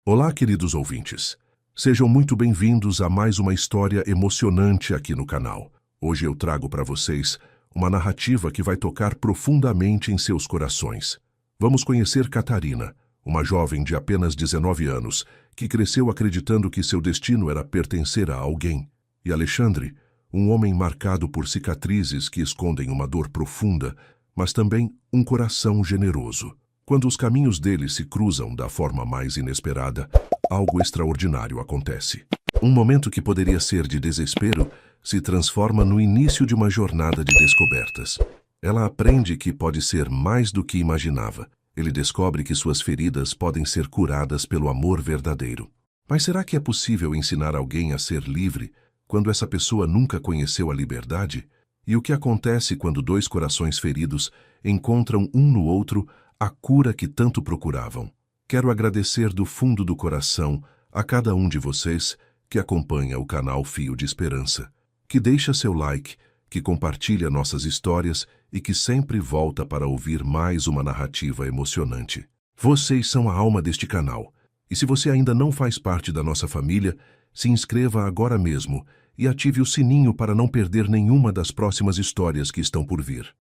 Olá, queridos ouvintes. Sejam muito bem-vindos a mais uma história emocionante aqui no canal. Hoje eu trago para vocês uma narrativa que vai tocar profundamente em seus corações. Vamos conhecer Catarina, uma jovem de apenas 19 anos, que cresceu acreditando que seu destino era pertencer a alguém. E Alexandre, um homem marcado por cicatrizes que escondem uma dor profunda, mas também um coração generoso. Quando os caminhos deles se cruzam da forma mais inesperada, algo extraordinário acontece. Um momento que poderia ser de desespero se transforma no início de uma jornada de descobertas. Ela aprende que pode ser mais do que imaginava. Ele descobre que suas feridas podem ser curadas pelo amor verdadeiro. Mas será que é possível ensinar alguém a ser livre quando essa pessoa nunca conheceu a liberdade? E o que acontece quando dois corações feridos encontram um no outro a cura que tanto procuravam? Quero agradecer do fundo do coração a cada um de vocês que acompanha o canal Fio de Esperança, que deixa seu like, que compartilha nossas histórias e que sempre volta para ouvir mais uma narrativa emocionante. Vocês são a alma deste canal, e se você ainda não faz parte da nossa família, se inscreva agora mesmo e ative o sininho para não perder nenhuma das próximas histórias que estão por vir.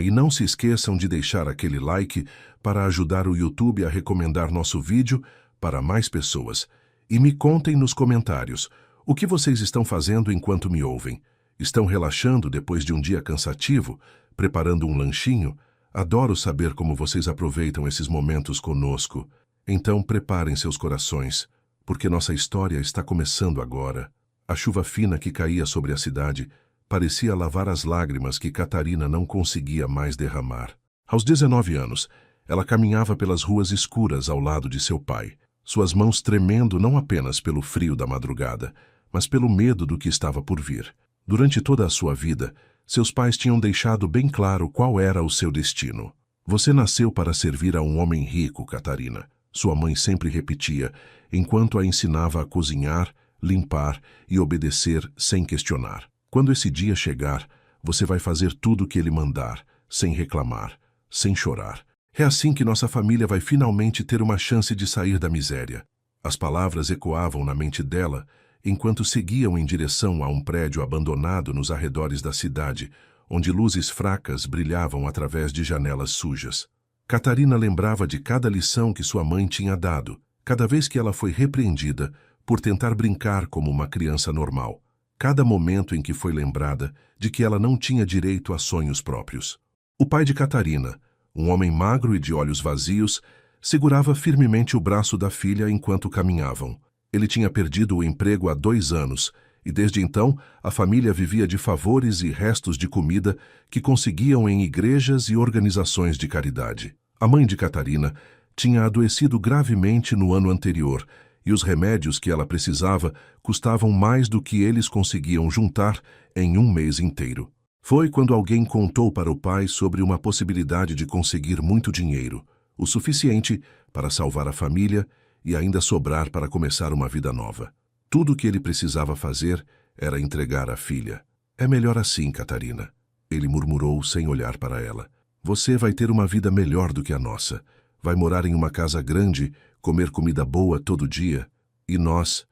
E não se esqueçam de deixar aquele like para ajudar o YouTube a recomendar nosso vídeo para mais pessoas. E me contem nos comentários o que vocês estão fazendo enquanto me ouvem. Estão relaxando depois de um dia cansativo, preparando um lanchinho? Adoro saber como vocês aproveitam esses momentos conosco. Então preparem seus corações, porque nossa história está começando agora. A chuva fina que caía sobre a cidade parecia lavar as lágrimas que Catarina não conseguia mais derramar. Aos 19 anos, ela caminhava pelas ruas escuras ao lado de seu pai, suas mãos tremendo não apenas pelo frio da madrugada, mas pelo medo do que estava por vir. Durante toda a sua vida, seus pais tinham deixado bem claro qual era o seu destino. Você nasceu para servir a um homem rico, Catarina, sua mãe sempre repetia, enquanto a ensinava a cozinhar, limpar e obedecer sem questionar. Quando esse dia chegar, você vai fazer tudo o que ele mandar, sem reclamar, sem chorar. É assim que nossa família vai finalmente ter uma chance de sair da miséria. As palavras ecoavam na mente dela, enquanto seguiam em direção a um prédio abandonado nos arredores da cidade, onde luzes fracas brilhavam através de janelas sujas. Catarina lembrava de cada lição que sua mãe tinha dado, cada vez que ela foi repreendida por tentar brincar como uma criança normal. Cada momento em que foi lembrada de que ela não tinha direito a sonhos próprios. O pai de Catarina, um homem magro e de olhos vazios, segurava firmemente o braço da filha enquanto caminhavam. Ele tinha perdido o emprego há 2 anos e desde então a família vivia de favores e restos de comida que conseguiam em igrejas e organizações de caridade. A mãe de Catarina tinha adoecido gravemente no ano anterior e os remédios que ela precisava custavam mais do que eles conseguiam juntar em um mês inteiro. Foi quando alguém contou para o pai sobre uma possibilidade de conseguir muito dinheiro, o suficiente para salvar a família e ainda sobrar para começar uma vida nova. Tudo o que ele precisava fazer era entregar a filha. É melhor assim, Catarina, ele murmurou sem olhar para ela. Você vai ter uma vida melhor do que a nossa. Vai morar em uma casa grande, comer comida boa todo dia, e nós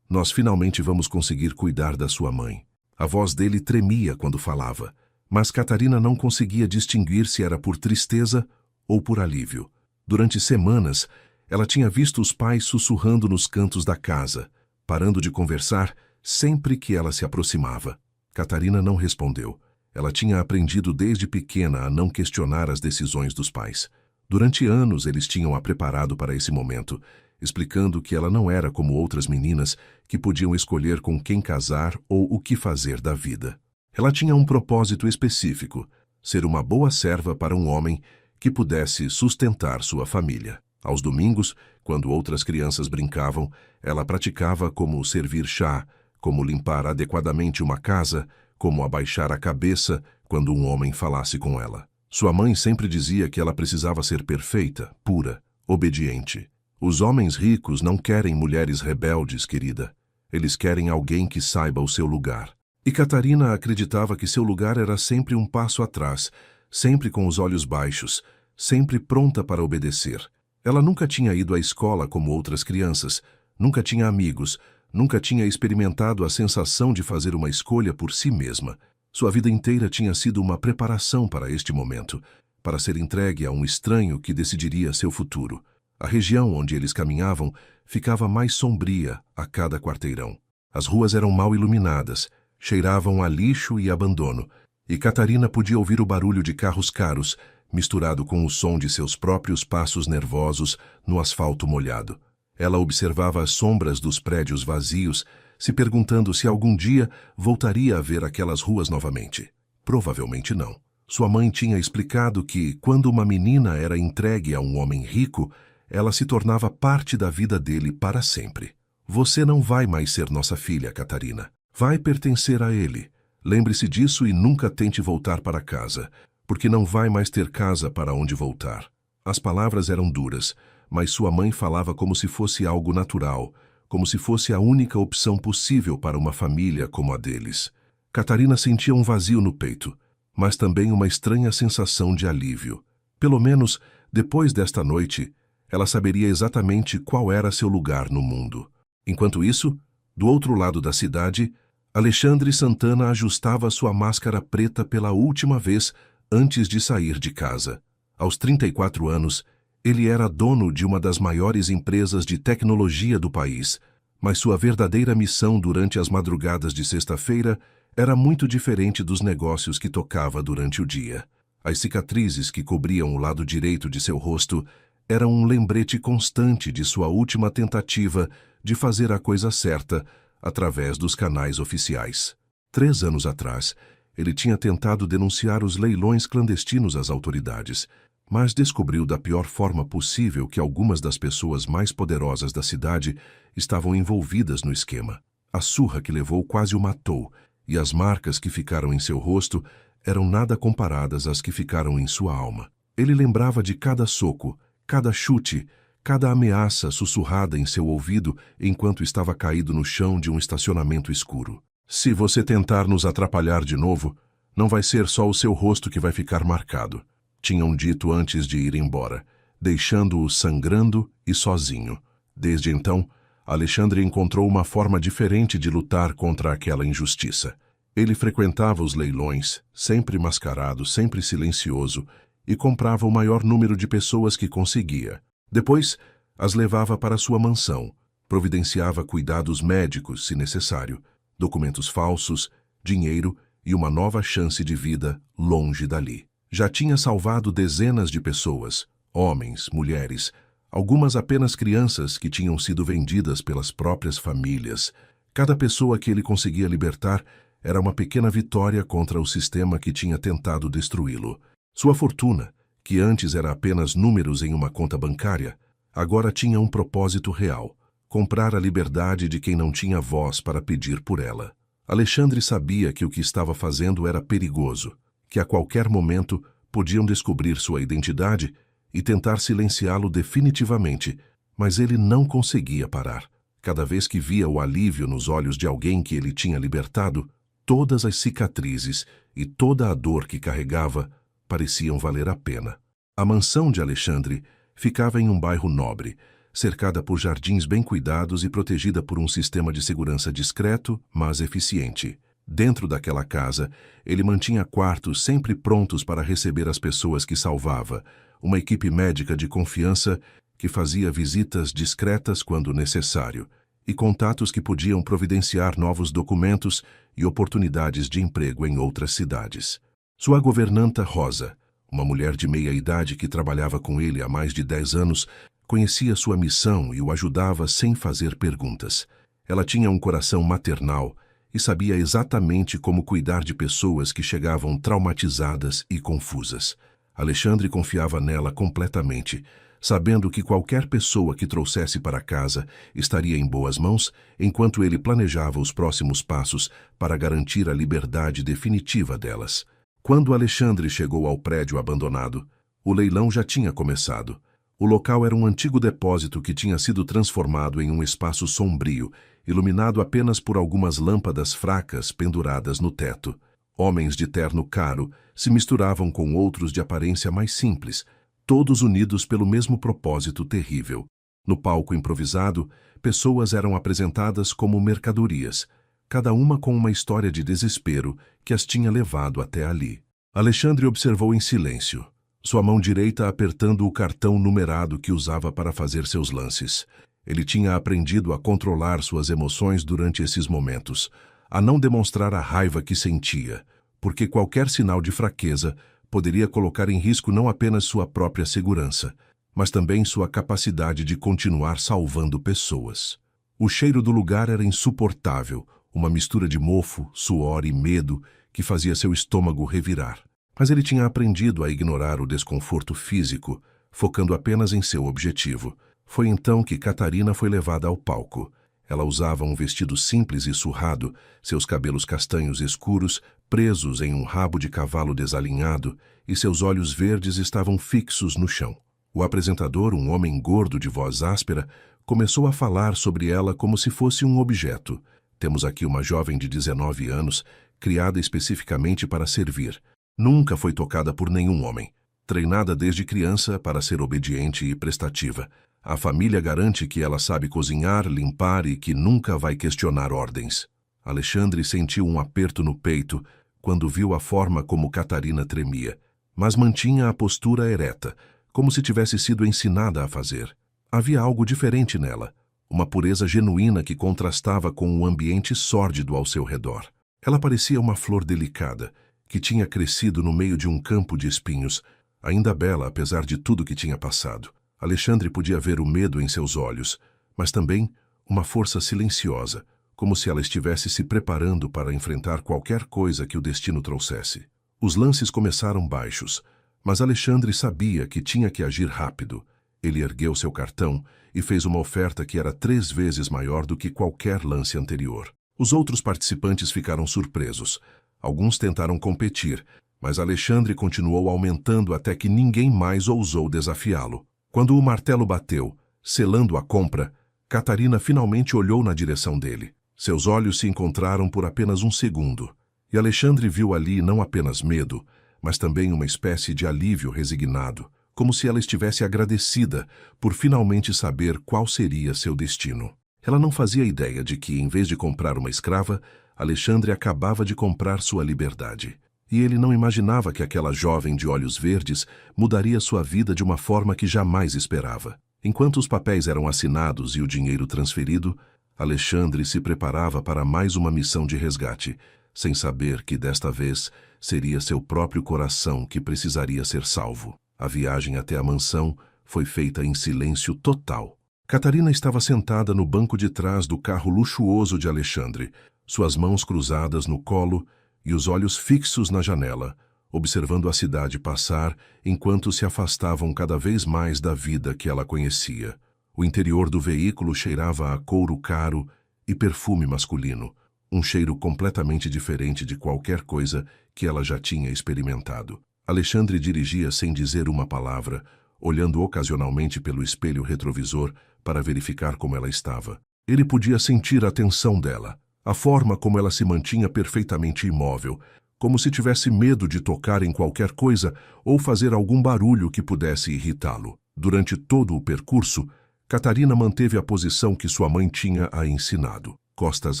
finalmente vamos conseguir cuidar da sua mãe. A voz dele tremia quando falava, mas Catarina não conseguia distinguir se era por tristeza ou por alívio. Durante semanas, ela tinha visto os pais sussurrando nos cantos da casa, parando de conversar sempre que ela se aproximava. Catarina não respondeu. Ela tinha aprendido desde pequena a não questionar as decisões dos pais. Durante anos eles tinham a preparado para esse momento, explicando que ela não era como outras meninas que podiam escolher com quem casar ou o que fazer da vida. Ela tinha um propósito específico, ser uma boa serva para um homem que pudesse sustentar sua família. Aos domingos, quando outras crianças brincavam, ela praticava como servir chá, como limpar adequadamente uma casa, como abaixar a cabeça quando um homem falasse com ela. Sua mãe sempre dizia que ela precisava ser perfeita, pura, obediente. Os homens ricos não querem mulheres rebeldes, querida. Eles querem alguém que saiba o seu lugar. E Catarina acreditava que seu lugar era sempre um passo atrás, sempre com os olhos baixos, sempre pronta para obedecer. Ela nunca tinha ido à escola como outras crianças, nunca tinha amigos, nunca tinha experimentado a sensação de fazer uma escolha por si mesma. Sua vida inteira tinha sido uma preparação para este momento, para ser entregue a um estranho que decidiria seu futuro. A região onde eles caminhavam ficava mais sombria a cada quarteirão. As ruas eram mal iluminadas, cheiravam a lixo e abandono, e Catarina podia ouvir o barulho de carros caros, misturado com o som de seus próprios passos nervosos no asfalto molhado. Ela observava as sombras dos prédios vazios, se perguntando se algum dia voltaria a ver aquelas ruas novamente. Provavelmente não. Sua mãe tinha explicado que, quando uma menina era entregue a um homem rico, ela se tornava parte da vida dele para sempre. Você não vai mais ser nossa filha, Catarina. Vai pertencer a ele. Lembre-se disso e nunca tente voltar para casa, porque não vai mais ter casa para onde voltar. As palavras eram duras, mas sua mãe falava como se fosse algo natural, como se fosse a única opção possível para uma família como a deles. Catarina sentia um vazio no peito, mas também uma estranha sensação de alívio. Pelo menos, depois desta noite, ela saberia exatamente qual era seu lugar no mundo. Enquanto isso, do outro lado da cidade, Alexandre Santana ajustava sua máscara preta pela última vez antes de sair de casa. Aos 34 anos, ele era dono de uma das maiores empresas de tecnologia do país, mas sua verdadeira missão durante as madrugadas de sexta-feira era muito diferente dos negócios que tocava durante o dia. As cicatrizes que cobriam o lado direito de seu rosto eram um lembrete constante de sua última tentativa de fazer a coisa certa através dos canais oficiais. 3 anos atrás, ele tinha tentado denunciar os leilões clandestinos às autoridades, mas descobriu da pior forma possível que algumas das pessoas mais poderosas da cidade estavam envolvidas no esquema. A surra que levou quase o matou, e as marcas que ficaram em seu rosto eram nada comparadas às que ficaram em sua alma. Ele lembrava de cada soco, cada chute, cada ameaça sussurrada em seu ouvido enquanto estava caído no chão de um estacionamento escuro. Se você tentar nos atrapalhar de novo, não vai ser só o seu rosto que vai ficar marcado, tinham dito antes de ir embora, deixando-o sangrando e sozinho. Desde então, Alexandre encontrou uma forma diferente de lutar contra aquela injustiça. Ele frequentava os leilões, sempre mascarado, sempre silencioso, e comprava o maior número de pessoas que conseguia. Depois, as levava para sua mansão, providenciava cuidados médicos, se necessário, documentos falsos, dinheiro e uma nova chance de vida longe dali. Já tinha salvado dezenas de pessoas, homens, mulheres, algumas apenas crianças que tinham sido vendidas pelas próprias famílias. Cada pessoa que ele conseguia libertar era uma pequena vitória contra o sistema que tinha tentado destruí-lo. Sua fortuna, que antes era apenas números em uma conta bancária, agora tinha um propósito real: comprar a liberdade de quem não tinha voz para pedir por ela. Alexandre sabia que o que estava fazendo era perigoso, que a qualquer momento podiam descobrir sua identidade e tentar silenciá-lo definitivamente, mas ele não conseguia parar. Cada vez que via o alívio nos olhos de alguém que ele tinha libertado, todas as cicatrizes e toda a dor que carregava pareciam valer a pena. A mansão de Alexandre ficava em um bairro nobre, cercada por jardins bem cuidados e protegida por um sistema de segurança discreto, mas eficiente. Dentro daquela casa, ele mantinha quartos sempre prontos para receber as pessoas que salvava, uma equipe médica de confiança que fazia visitas discretas quando necessário, e contatos que podiam providenciar novos documentos e oportunidades de emprego em outras cidades. Sua governanta Rosa, uma mulher de meia-idade que trabalhava com ele há mais de 10 anos, conhecia sua missão e o ajudava sem fazer perguntas. Ela tinha um coração maternal e sabia exatamente como cuidar de pessoas que chegavam traumatizadas e confusas. Alexandre confiava nela completamente, sabendo que qualquer pessoa que trouxesse para casa estaria em boas mãos enquanto ele planejava os próximos passos para garantir a liberdade definitiva delas. Quando Alexandre chegou ao prédio abandonado, o leilão já tinha começado. O local era um antigo depósito que tinha sido transformado em um espaço sombrio, iluminado apenas por algumas lâmpadas fracas penduradas no teto. Homens de terno caro se misturavam com outros de aparência mais simples, todos unidos pelo mesmo propósito terrível. No palco improvisado, pessoas eram apresentadas como mercadorias, cada uma com uma história de desespero que as tinha levado até ali. Alexandre observou em silêncio, sua mão direita apertando o cartão numerado que usava para fazer seus lances. Ele tinha aprendido a controlar suas emoções durante esses momentos, a não demonstrar a raiva que sentia, porque qualquer sinal de fraqueza poderia colocar em risco não apenas sua própria segurança, mas também sua capacidade de continuar salvando pessoas. O cheiro do lugar era insuportável, uma mistura de mofo, suor e medo que fazia seu estômago revirar. Mas ele tinha aprendido a ignorar o desconforto físico, focando apenas em seu objetivo. Foi então que Catarina foi levada ao palco. Ela usava um vestido simples e surrado, seus cabelos castanhos escuros presos em um rabo de cavalo desalinhado, e seus olhos verdes estavam fixos no chão. O apresentador, um homem gordo de voz áspera, começou a falar sobre ela como se fosse um objeto. Temos aqui uma jovem de 19 anos, criada especificamente para servir. Nunca foi tocada por nenhum homem. Treinada desde criança para ser obediente e prestativa. A família garante que ela sabe cozinhar, limpar e que nunca vai questionar ordens. Alexandre sentiu um aperto no peito quando viu a forma como Catarina tremia, mas mantinha a postura ereta, como se tivesse sido ensinada a fazer. Havia algo diferente nela, uma pureza genuína que contrastava com o ambiente sórdido ao seu redor. Ela parecia uma flor delicada, que tinha crescido no meio de um campo de espinhos, ainda bela apesar de tudo que tinha passado. Alexandre podia ver o medo em seus olhos, mas também uma força silenciosa, como se ela estivesse se preparando para enfrentar qualquer coisa que o destino trouxesse. Os lances começaram baixos, mas Alexandre sabia que tinha que agir rápido. Ele ergueu seu cartão e fez uma oferta que era 3 vezes maior do que qualquer lance anterior. Os outros participantes ficaram surpresos. Alguns tentaram competir, mas Alexandre continuou aumentando até que ninguém mais ousou desafiá-lo. Quando o martelo bateu, selando a compra, Catarina finalmente olhou na direção dele. Seus olhos se encontraram por apenas um segundo, e Alexandre viu ali não apenas medo, mas também uma espécie de alívio resignado, como se ela estivesse agradecida por finalmente saber qual seria seu destino. Ela não fazia ideia de que, em vez de comprar uma escrava, Alexandre acabava de comprar sua liberdade. E ele não imaginava que aquela jovem de olhos verdes mudaria sua vida de uma forma que jamais esperava. Enquanto os papéis eram assinados e o dinheiro transferido, Alexandre se preparava para mais uma missão de resgate, sem saber que desta vez seria seu próprio coração que precisaria ser salvo. A viagem até a mansão foi feita em silêncio total. Catarina estava sentada no banco de trás do carro luxuoso de Alexandre, suas mãos cruzadas no colo e os olhos fixos na janela, observando a cidade passar enquanto se afastavam cada vez mais da vida que ela conhecia. O interior do veículo cheirava a couro caro e perfume masculino, um cheiro completamente diferente de qualquer coisa que ela já tinha experimentado. Alexandre dirigia sem dizer uma palavra, olhando ocasionalmente pelo espelho retrovisor para verificar como ela estava. Ele podia sentir a tensão dela, a forma como ela se mantinha perfeitamente imóvel, como se tivesse medo de tocar em qualquer coisa ou fazer algum barulho que pudesse irritá-lo. Durante todo o percurso, Catarina manteve a posição que sua mãe tinha a ensinado. Costas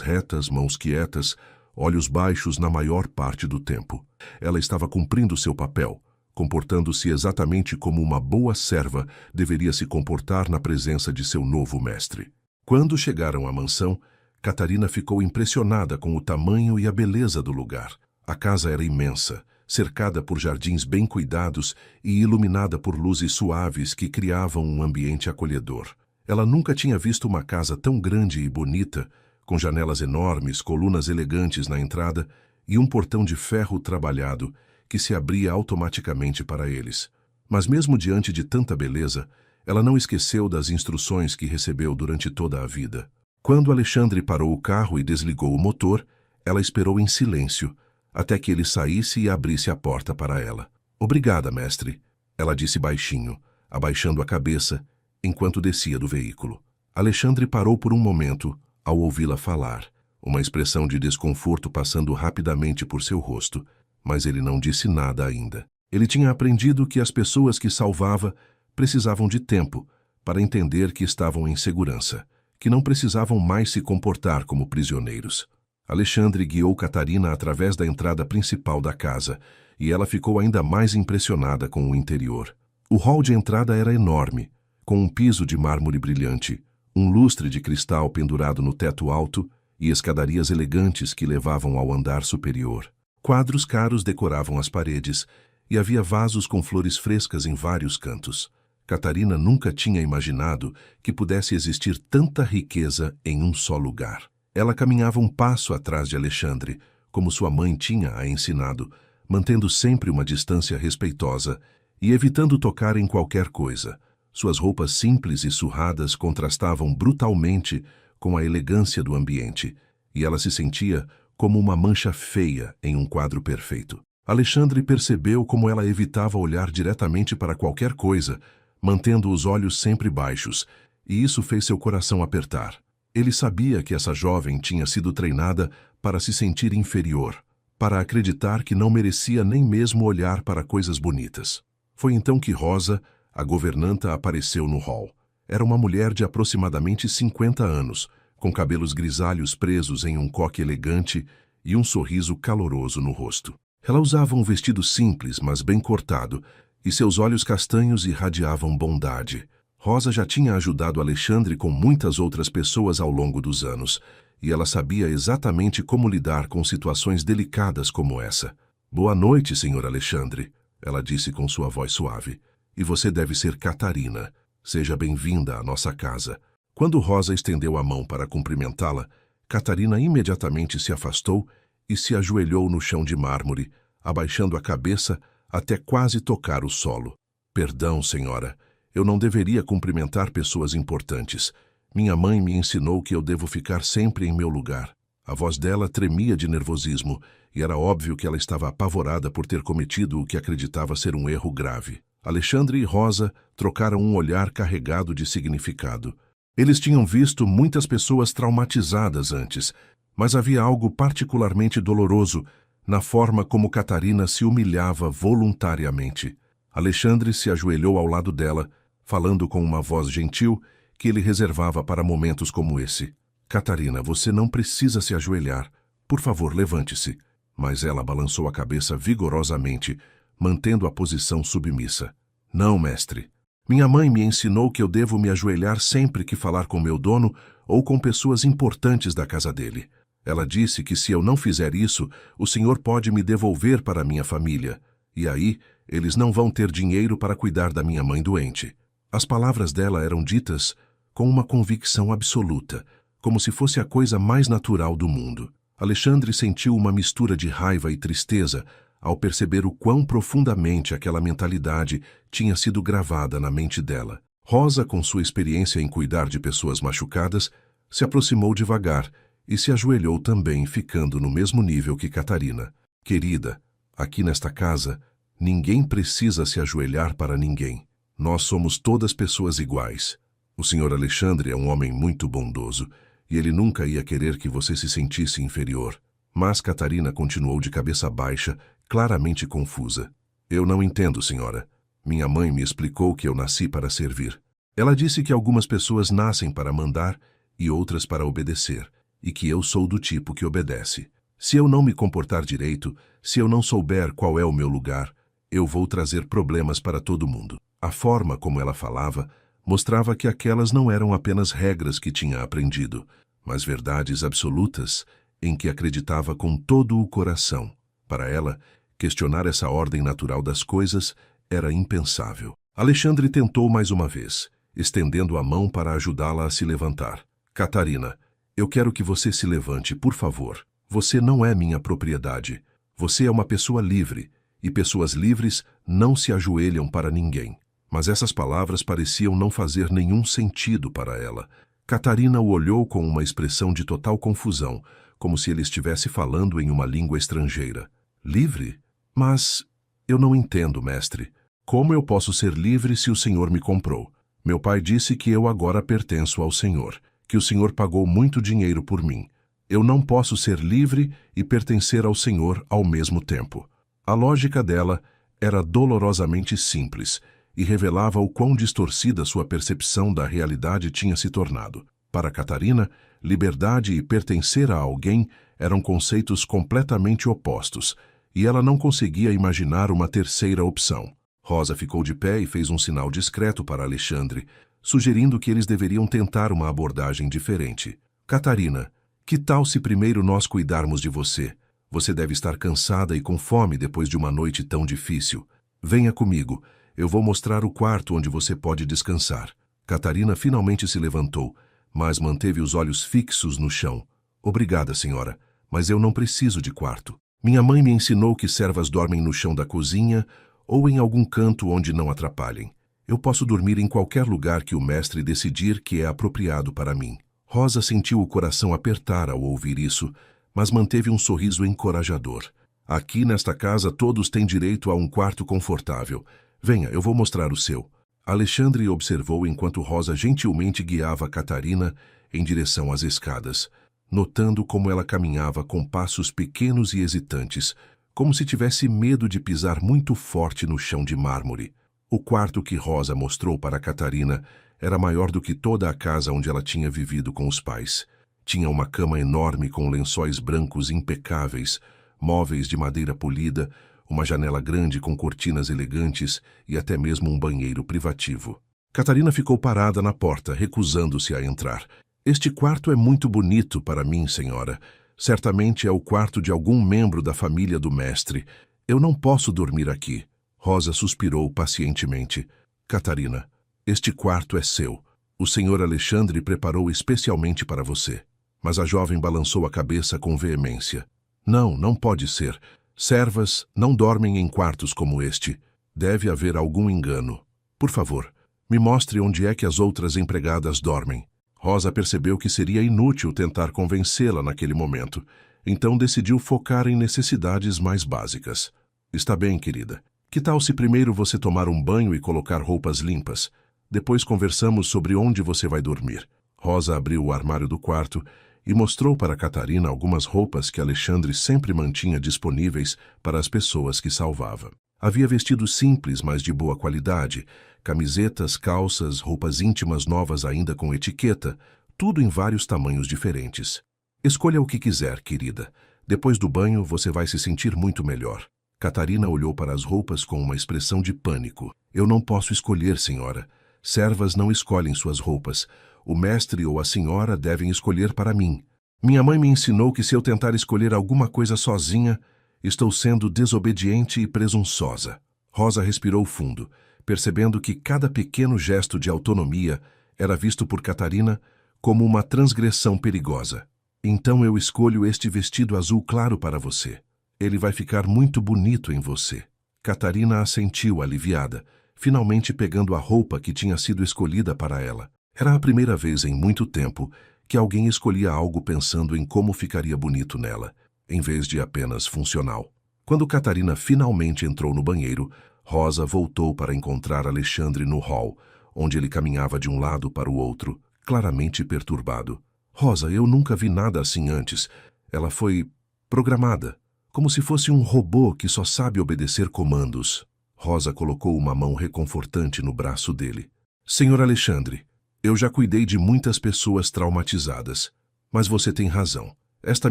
retas, mãos quietas, olhos baixos na maior parte do tempo. Ela estava cumprindo seu papel, comportando-se exatamente como uma boa serva deveria se comportar na presença de seu novo mestre. Quando chegaram à mansão, Catarina ficou impressionada com o tamanho e a beleza do lugar. A casa era imensa, cercada por jardins bem cuidados e iluminada por luzes suaves que criavam um ambiente acolhedor. Ela nunca tinha visto uma casa tão grande e bonita, com janelas enormes, colunas elegantes na entrada e um portão de ferro trabalhado que se abria automaticamente para eles. Mas mesmo diante de tanta beleza, ela não esqueceu das instruções que recebeu durante toda a vida. Quando Alexandre parou o carro e desligou o motor, ela esperou em silêncio, até que ele saísse e abrisse a porta para ela. "Obrigada, mestre", ela disse baixinho, abaixando a cabeça, enquanto descia do veículo. Alexandre parou por um momento ao ouvi-la falar, uma expressão de desconforto passando rapidamente por seu rosto, mas ele não disse nada ainda. Ele tinha aprendido que as pessoas que salvava precisavam de tempo para entender que estavam em segurança, que não precisavam mais se comportar como prisioneiros. Alexandre guiou Catarina através da entrada principal da casa, e ela ficou ainda mais impressionada com o interior. O hall de entrada era enorme, com um piso de mármore brilhante, um lustre de cristal pendurado no teto alto e escadarias elegantes que levavam ao andar superior. Quadros caros decoravam as paredes, e havia vasos com flores frescas em vários cantos. Catarina nunca tinha imaginado que pudesse existir tanta riqueza em um só lugar. Ela caminhava um passo atrás de Alexandre, como sua mãe tinha a ensinado, mantendo sempre uma distância respeitosa e evitando tocar em qualquer coisa. Suas roupas simples e surradas contrastavam brutalmente com a elegância do ambiente, e ela se sentia como uma mancha feia em um quadro perfeito. Alexandre percebeu como ela evitava olhar diretamente para qualquer coisa, mantendo os olhos sempre baixos, e isso fez seu coração apertar. Ele sabia que essa jovem tinha sido treinada para se sentir inferior, para acreditar que não merecia nem mesmo olhar para coisas bonitas. Foi então que Rosa, a governanta, apareceu no hall. Era uma mulher de aproximadamente 50 anos, com cabelos grisalhos presos em um coque elegante e um sorriso caloroso no rosto. Ela usava um vestido simples, mas bem cortado, e seus olhos castanhos irradiavam bondade. Rosa já tinha ajudado Alexandre com muitas outras pessoas ao longo dos anos, e ela sabia exatamente como lidar com situações delicadas como essa. "Boa noite, senhor Alexandre", ela disse com sua voz suave. "E você deve ser Catarina. Seja bem-vinda à nossa casa." Quando Rosa estendeu a mão para cumprimentá-la, Catarina imediatamente se afastou e se ajoelhou no chão de mármore, abaixando a cabeça até quase tocar o solo. "Perdão, senhora. Eu não deveria cumprimentar pessoas importantes. Minha mãe me ensinou que eu devo ficar sempre em meu lugar." A voz dela tremia de nervosismo, e era óbvio que ela estava apavorada por ter cometido o que acreditava ser um erro grave. Alexandre e Rosa trocaram um olhar carregado de significado. Eles tinham visto muitas pessoas traumatizadas antes, mas havia algo particularmente doloroso na forma como Catarina se humilhava voluntariamente. Alexandre se ajoelhou ao lado dela, falando com uma voz gentil que ele reservava para momentos como esse. "Catarina, você não precisa se ajoelhar. Por favor, levante-se." Mas ela balançou a cabeça vigorosamente, mantendo a posição submissa. "Não, mestre. Minha mãe me ensinou que eu devo me ajoelhar sempre que falar com meu dono ou com pessoas importantes da casa dele. Ela disse que se eu não fizer isso, o senhor pode me devolver para minha família, e aí eles não vão ter dinheiro para cuidar da minha mãe doente." As palavras dela eram ditas com uma convicção absoluta, como se fosse a coisa mais natural do mundo. Alexandre sentiu uma mistura de raiva e tristeza ao perceber o quão profundamente aquela mentalidade tinha sido gravada na mente dela. Rosa, com sua experiência em cuidar de pessoas machucadas, se aproximou devagar e se ajoelhou também, ficando no mesmo nível que Catarina. "Querida, aqui nesta casa, ninguém precisa se ajoelhar para ninguém. Nós somos todas pessoas iguais. O senhor Alexandre é um homem muito bondoso, e ele nunca ia querer que você se sentisse inferior." Mas Catarina continuou de cabeça baixa, claramente confusa. "Eu não entendo, senhora. Minha mãe me explicou que eu nasci para servir. Ela disse que algumas pessoas nascem para mandar e outras para obedecer, e que eu sou do tipo que obedece. Se eu não me comportar direito, se eu não souber qual é o meu lugar, eu vou trazer problemas para todo mundo." A forma como ela falava mostrava que aquelas não eram apenas regras que tinha aprendido, mas verdades absolutas em que acreditava com todo o coração. Para ela, questionar essa ordem natural das coisas era impensável. Alexandre tentou mais uma vez, estendendo a mão para ajudá-la a se levantar. "Catarina, eu quero que você se levante, por favor. Você não é minha propriedade. Você é uma pessoa livre, e pessoas livres não se ajoelham para ninguém." Mas essas palavras pareciam não fazer nenhum sentido para ela. Catarina o olhou com uma expressão de total confusão, como se ele estivesse falando em uma língua estrangeira. "Livre? Mas eu não entendo, mestre. Como eu posso ser livre se o senhor me comprou? Meu pai disse que eu agora pertenço ao senhor, que o senhor pagou muito dinheiro por mim. Eu não posso ser livre e pertencer ao senhor ao mesmo tempo." A lógica dela Era dolorosamente simples e revelava o quão distorcida sua percepção da realidade tinha se tornado. Para Catarina, liberdade e pertencer a alguém eram conceitos completamente opostos, e ela não conseguia imaginar uma terceira opção. Rosa ficou de pé e fez um sinal discreto para Alexandre, sugerindo que eles deveriam tentar uma abordagem diferente. Catarina, que tal se primeiro nós cuidarmos de você? Você deve estar cansada e com fome depois de uma noite tão difícil. Venha comigo, eu vou mostrar o quarto onde você pode descansar. Catarina finalmente se levantou, mas manteve os olhos fixos no chão. Obrigada, senhora, mas eu não preciso de quarto. Minha mãe me ensinou que servas dormem no chão da cozinha ou em algum canto onde não atrapalhem. Eu posso dormir em qualquer lugar que o mestre decidir que é apropriado para mim. Rosa sentiu o coração apertar ao ouvir isso, mas manteve um sorriso encorajador. Aqui nesta casa todos têm direito a um quarto confortável. Venha, eu vou mostrar o seu. Alexandre observou enquanto Rosa gentilmente guiava Catarina em direção às escadas, notando como ela caminhava com passos pequenos e hesitantes, como se tivesse medo de pisar muito forte no chão de mármore. O quarto que Rosa mostrou para Catarina era maior do que toda a casa onde ela tinha vivido com os pais. Tinha uma cama enorme com lençóis brancos impecáveis, móveis de madeira polida, uma janela grande com cortinas elegantes e até mesmo um banheiro privativo. Catarina ficou parada na porta, recusando-se a entrar. Este quarto é muito bonito para mim, senhora. Certamente é o quarto de algum membro da família do mestre. Eu não posso dormir aqui. Rosa suspirou pacientemente. Catarina, este quarto é seu. O senhor Alexandre preparou especialmente para você. Mas a jovem balançou a cabeça com veemência. Não, não pode ser. Servas não dormem em quartos como este. Deve haver algum engano. Por favor, me mostre onde é que as outras empregadas dormem. Rosa percebeu que seria inútil tentar convencê-la naquele momento, então decidiu focar em necessidades mais básicas. Está bem, querida. Que tal se primeiro você tomar um banho e colocar roupas limpas? Depois conversamos sobre onde você vai dormir. Rosa abriu o armário do quarto e mostrou para Catarina algumas roupas que Alexandre sempre mantinha disponíveis para as pessoas que salvava. Havia vestidos simples, mas de boa qualidade, camisetas, calças, roupas íntimas novas ainda com etiqueta, tudo em vários tamanhos diferentes. Escolha o que quiser, querida. Depois do banho, você vai se sentir muito melhor. Catarina olhou para as roupas com uma expressão de pânico. Eu não posso escolher, senhora. Servas não escolhem suas roupas. O mestre ou a senhora devem escolher para mim. Minha mãe me ensinou que se eu tentar escolher alguma coisa sozinha, estou sendo desobediente e presunçosa. Rosa respirou fundo, percebendo que cada pequeno gesto de autonomia era visto por Catarina como uma transgressão perigosa. Então eu escolho este vestido azul claro para você. Ele vai ficar muito bonito em você. Catarina assentiu aliviada, finalmente pegando a roupa que tinha sido escolhida para ela. Era a primeira vez em muito tempo que alguém escolhia algo pensando em como ficaria bonito nela, em vez de apenas funcional. Quando Catarina finalmente entrou no banheiro, Rosa voltou para encontrar Alexandre no hall, onde ele caminhava de um lado para o outro, claramente perturbado. Rosa, eu nunca vi nada assim antes. Ela foi programada, como se fosse um robô que só sabe obedecer comandos. Rosa colocou uma mão reconfortante no braço dele. Senhor Alexandre, eu já cuidei de muitas pessoas traumatizadas, mas você tem razão. Esta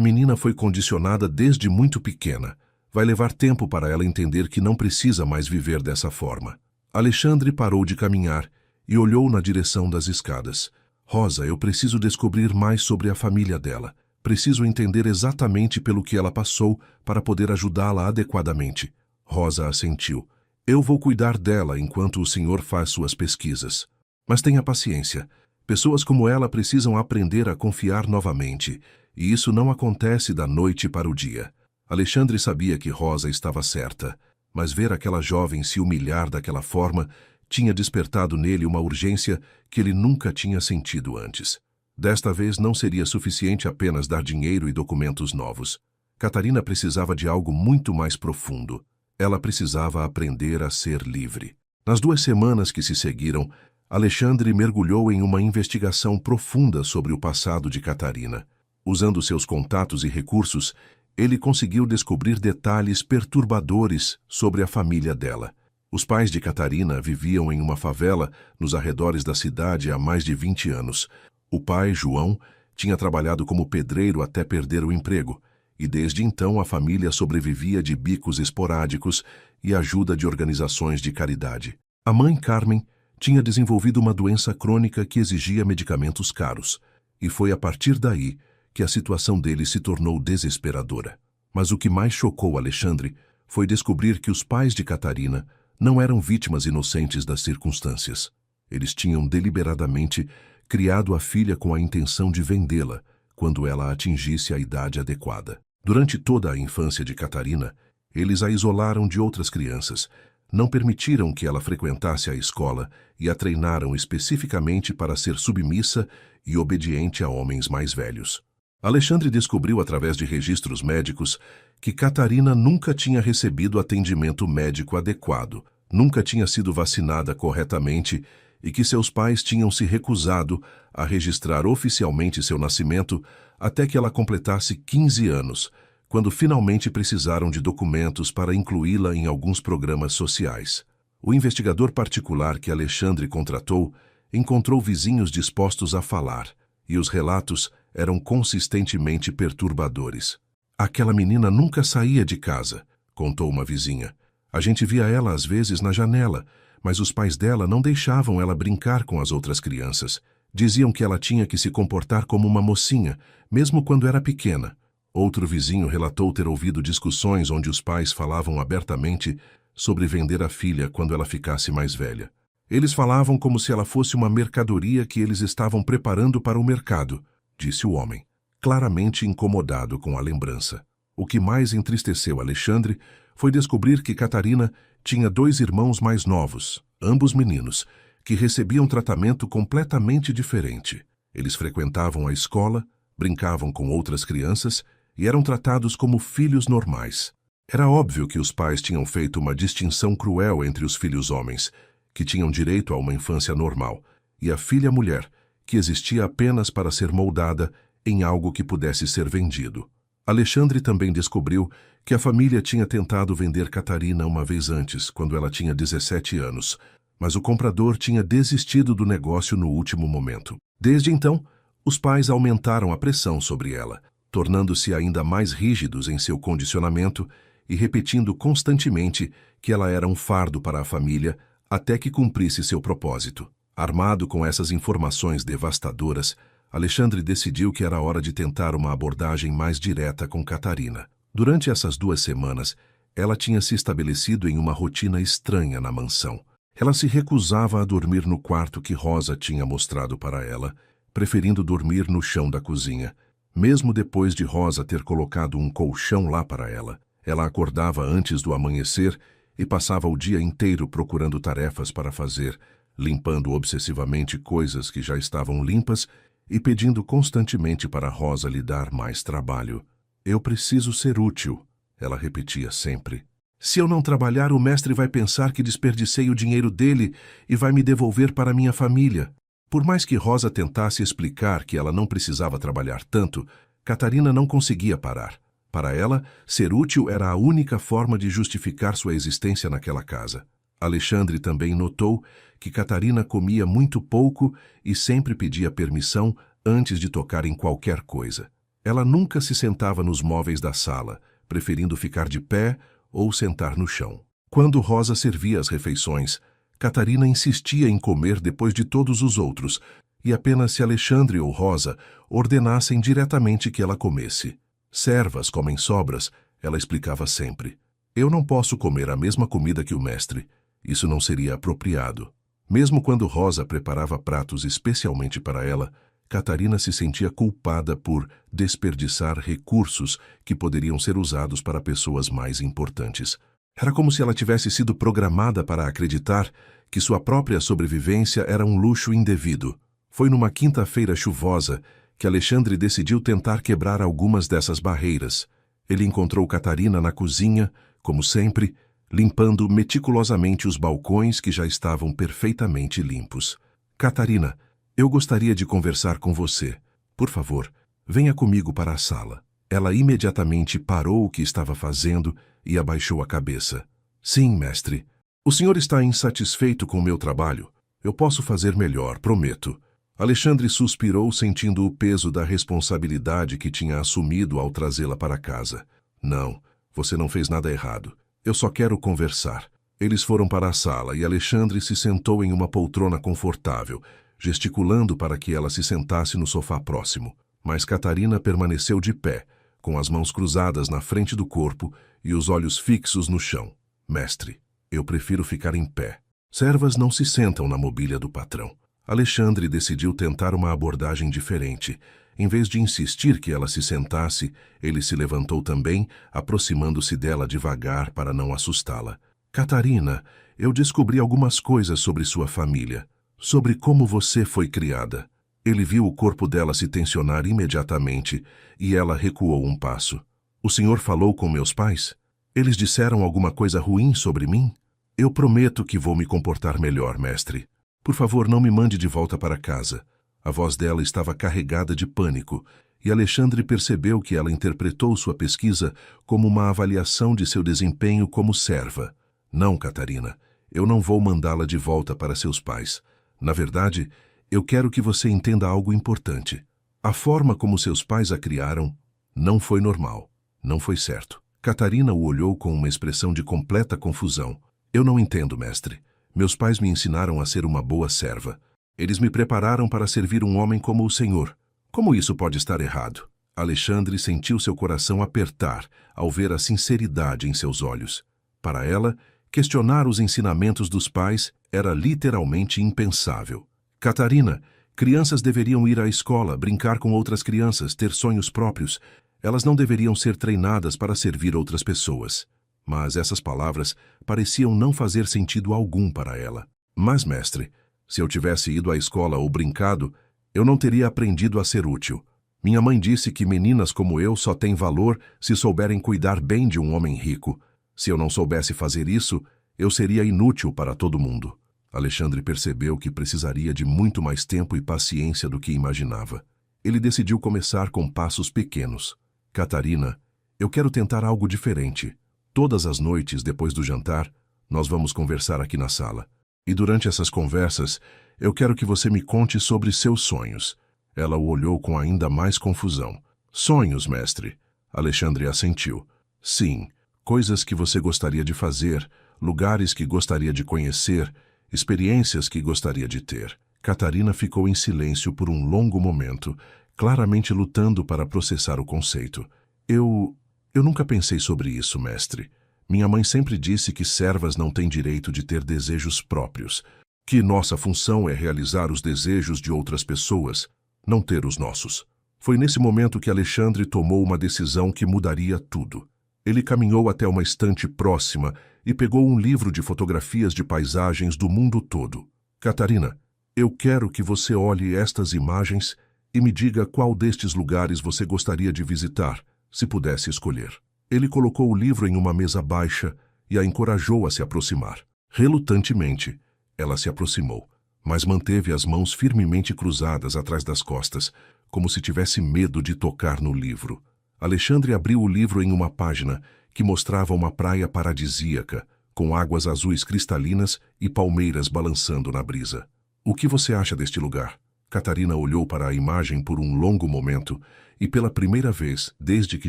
menina foi condicionada desde muito pequena. Vai levar tempo para ela entender que não precisa mais viver dessa forma. Alexandre parou de caminhar e olhou na direção das escadas. Rosa, eu preciso descobrir mais sobre a família dela. Preciso entender exatamente pelo que ela passou para poder ajudá-la adequadamente. Rosa assentiu. Eu vou cuidar dela enquanto o senhor faz suas pesquisas. Mas tenha paciência. Pessoas como ela precisam aprender a confiar novamente, e isso não acontece da noite para o dia. Alexandre sabia que Rosa estava certa, mas ver aquela jovem se humilhar daquela forma tinha despertado nele uma urgência que ele nunca tinha sentido antes. Desta vez não seria suficiente apenas dar dinheiro e documentos novos. Catarina precisava de algo muito mais profundo. Ela precisava aprender a ser livre. Nas 2 semanas que se seguiram, Alexandre mergulhou em uma investigação profunda sobre o passado de Catarina. Usando seus contatos e recursos, ele conseguiu descobrir detalhes perturbadores sobre a família dela. Os pais de Catarina viviam em uma favela nos arredores da cidade há mais de 20 anos. O pai, João, tinha trabalhado como pedreiro até perder o emprego, e desde então a família sobrevivia de bicos esporádicos e ajuda de organizações de caridade. A mãe, Carmen, tinha desenvolvido uma doença crônica que exigia medicamentos caros, e foi a partir daí que a situação dele se tornou desesperadora. Mas o que mais chocou Alexandre foi descobrir que os pais de Catarina não eram vítimas inocentes das circunstâncias. Eles tinham deliberadamente criado a filha com a intenção de vendê-la quando ela atingisse a idade adequada. Durante toda a infância de Catarina, eles a isolaram de outras crianças, não permitiram que ela frequentasse a escola e a treinaram especificamente para ser submissa e obediente a homens mais velhos. Alexandre descobriu através de registros médicos que Catarina nunca tinha recebido atendimento médico adequado, nunca tinha sido vacinada corretamente e que seus pais tinham se recusado a registrar oficialmente seu nascimento até que ela completasse 15 anos, quando finalmente precisaram de documentos para incluí-la em alguns programas sociais. O investigador particular que Alexandre contratou encontrou vizinhos dispostos a falar, e os relatos eram consistentemente perturbadores. Aquela menina nunca saía de casa, contou uma vizinha. A gente via ela às vezes na janela, mas os pais dela não deixavam ela brincar com as outras crianças. Diziam que ela tinha que se comportar como uma mocinha, mesmo quando era pequena. Outro vizinho relatou ter ouvido discussões onde os pais falavam abertamente sobre vender a filha quando ela ficasse mais velha. Eles falavam como se ela fosse uma mercadoria que eles estavam preparando para o mercado, disse o homem, claramente incomodado com a lembrança. O que mais entristeceu Alexandre foi descobrir que Catarina tinha 2 irmãos mais novos, ambos meninos, que recebiam tratamento completamente diferente. Eles frequentavam a escola, brincavam com outras crianças e eram tratados como filhos normais. Era óbvio que os pais tinham feito uma distinção cruel entre os filhos homens, que tinham direito a uma infância normal, e a filha mulher, que existia apenas para ser moldada em algo que pudesse ser vendido. Alexandre também descobriu que a família tinha tentado vender Catarina uma vez antes, quando ela tinha 17 anos, mas o comprador tinha desistido do negócio no último momento. Desde então, os pais aumentaram a pressão sobre ela, tornando-se ainda mais rígidos em seu condicionamento e repetindo constantemente que ela era um fardo para a família até que cumprisse seu propósito. Armado com essas informações devastadoras, Alexandre decidiu que era hora de tentar uma abordagem mais direta com Catarina. Durante essas 2 semanas, ela tinha se estabelecido em uma rotina estranha na mansão. Ela se recusava a dormir no quarto que Rosa tinha mostrado para ela, preferindo dormir no chão da cozinha. Mesmo depois de Rosa ter colocado um colchão lá para ela, ela acordava antes do amanhecer e passava o dia inteiro procurando tarefas para fazer, limpando obsessivamente coisas que já estavam limpas e pedindo constantemente para Rosa lhe dar mais trabalho. Eu preciso ser útil, ela repetia sempre. Se eu não trabalhar, o mestre vai pensar que desperdicei o dinheiro dele e vai me devolver para minha família. Por mais que Rosa tentasse explicar que ela não precisava trabalhar tanto, Catarina não conseguia parar. Para ela, ser útil era a única forma de justificar sua existência naquela casa. Alexandre também notou que Catarina comia muito pouco e sempre pedia permissão antes de tocar em qualquer coisa. Ela nunca se sentava nos móveis da sala, preferindo ficar de pé ou sentar no chão. Quando Rosa servia as refeições, Catarina insistia em comer depois de todos os outros, e apenas se Alexandre ou Rosa ordenassem diretamente que ela comesse. Servas comem sobras, ela explicava sempre. Eu não posso comer a mesma comida que o mestre. Isso não seria apropriado. Mesmo quando Rosa preparava pratos especialmente para ela, Catarina se sentia culpada por desperdiçar recursos que poderiam ser usados para pessoas mais importantes. Era como se ela tivesse sido programada para acreditar que sua própria sobrevivência era um luxo indevido. Foi numa quinta-feira chuvosa que Alexandre decidiu tentar quebrar algumas dessas barreiras. Ele encontrou Catarina na cozinha, como sempre, limpando meticulosamente os balcões que já estavam perfeitamente limpos. Catarina, eu gostaria de conversar com você. Por favor, venha comigo para a sala. Ela imediatamente parou o que estava fazendo e abaixou a cabeça. Sim, mestre. O senhor está insatisfeito com o meu trabalho? Eu posso fazer melhor, prometo. Alexandre suspirou, sentindo o peso da responsabilidade que tinha assumido ao trazê-la para casa. Não, você não fez nada errado. Eu só quero conversar. Eles foram para a sala e Alexandre se sentou em uma poltrona confortável, gesticulando para que ela se sentasse no sofá próximo. Mas Catarina permaneceu de pé, com as mãos cruzadas na frente do corpo e os olhos fixos no chão. Mestre, eu prefiro ficar em pé. Servas não se sentam na mobília do patrão. Alexandre decidiu tentar uma abordagem diferente. Em vez de insistir que ela se sentasse, ele se levantou também, aproximando-se dela devagar para não assustá-la. Catarina, eu descobri algumas coisas sobre sua família, sobre como você foi criada. Ele viu o corpo dela se tensionar imediatamente e ela recuou um passo. O senhor falou com meus pais? Eles disseram alguma coisa ruim sobre mim? Eu prometo que vou me comportar melhor, mestre. Por favor, não me mande de volta para casa. A voz dela estava carregada de pânico, e Alexandre percebeu que ela interpretou sua pesquisa como uma avaliação de seu desempenho como serva. Não, Catarina, eu não vou mandá-la de volta para seus pais. Na verdade, eu quero que você entenda algo importante. A forma como seus pais a criaram não foi normal, não foi certo. Catarina o olhou com uma expressão de completa confusão. Eu não entendo, mestre. Meus pais me ensinaram a ser uma boa serva. Eles me prepararam para servir um homem como o senhor. Como isso pode estar errado? Alexandre sentiu seu coração apertar ao ver a sinceridade em seus olhos. Para ela, questionar os ensinamentos dos pais era literalmente impensável. Catarina, crianças deveriam ir à escola, brincar com outras crianças, ter sonhos próprios. Elas não deveriam ser treinadas para servir outras pessoas. Mas essas palavras pareciam não fazer sentido algum para ela. Mas, mestre, se eu tivesse ido à escola ou brincado, eu não teria aprendido a ser útil. Minha mãe disse que meninas como eu só têm valor se souberem cuidar bem de um homem rico. Se eu não soubesse fazer isso, eu seria inútil para todo mundo. Alexandre percebeu que precisaria de muito mais tempo e paciência do que imaginava. Ele decidiu começar com passos pequenos. Catarina, eu quero tentar algo diferente. Todas as noites, depois do jantar, nós vamos conversar aqui na sala. E durante essas conversas, eu quero que você me conte sobre seus sonhos. Ela o olhou com ainda mais confusão. Sonhos, mestre. Alexandre assentiu. Sim, coisas que você gostaria de fazer, lugares que gostaria de conhecer, experiências que gostaria de ter. Catarina ficou em silêncio por um longo momento, claramente lutando para processar o conceito. Eu nunca pensei sobre isso, mestre. Minha mãe sempre disse que servas não têm direito de ter desejos próprios, que nossa função é realizar os desejos de outras pessoas, não ter os nossos. Foi nesse momento que Alexandre tomou uma decisão que mudaria tudo. Ele caminhou até uma estante próxima e pegou um livro de fotografias de paisagens do mundo todo. Catarina, eu quero que você olhe estas imagens e me diga qual destes lugares você gostaria de visitar, se pudesse escolher. Ele colocou o livro em uma mesa baixa e a encorajou a se aproximar. Relutantemente, ela se aproximou, mas manteve as mãos firmemente cruzadas atrás das costas, como se tivesse medo de tocar no livro. Alexandre abriu o livro em uma página que mostrava uma praia paradisíaca, com águas azuis cristalinas e palmeiras balançando na brisa. O que você acha deste lugar? Catarina olhou para a imagem por um longo momento e, pela primeira vez desde que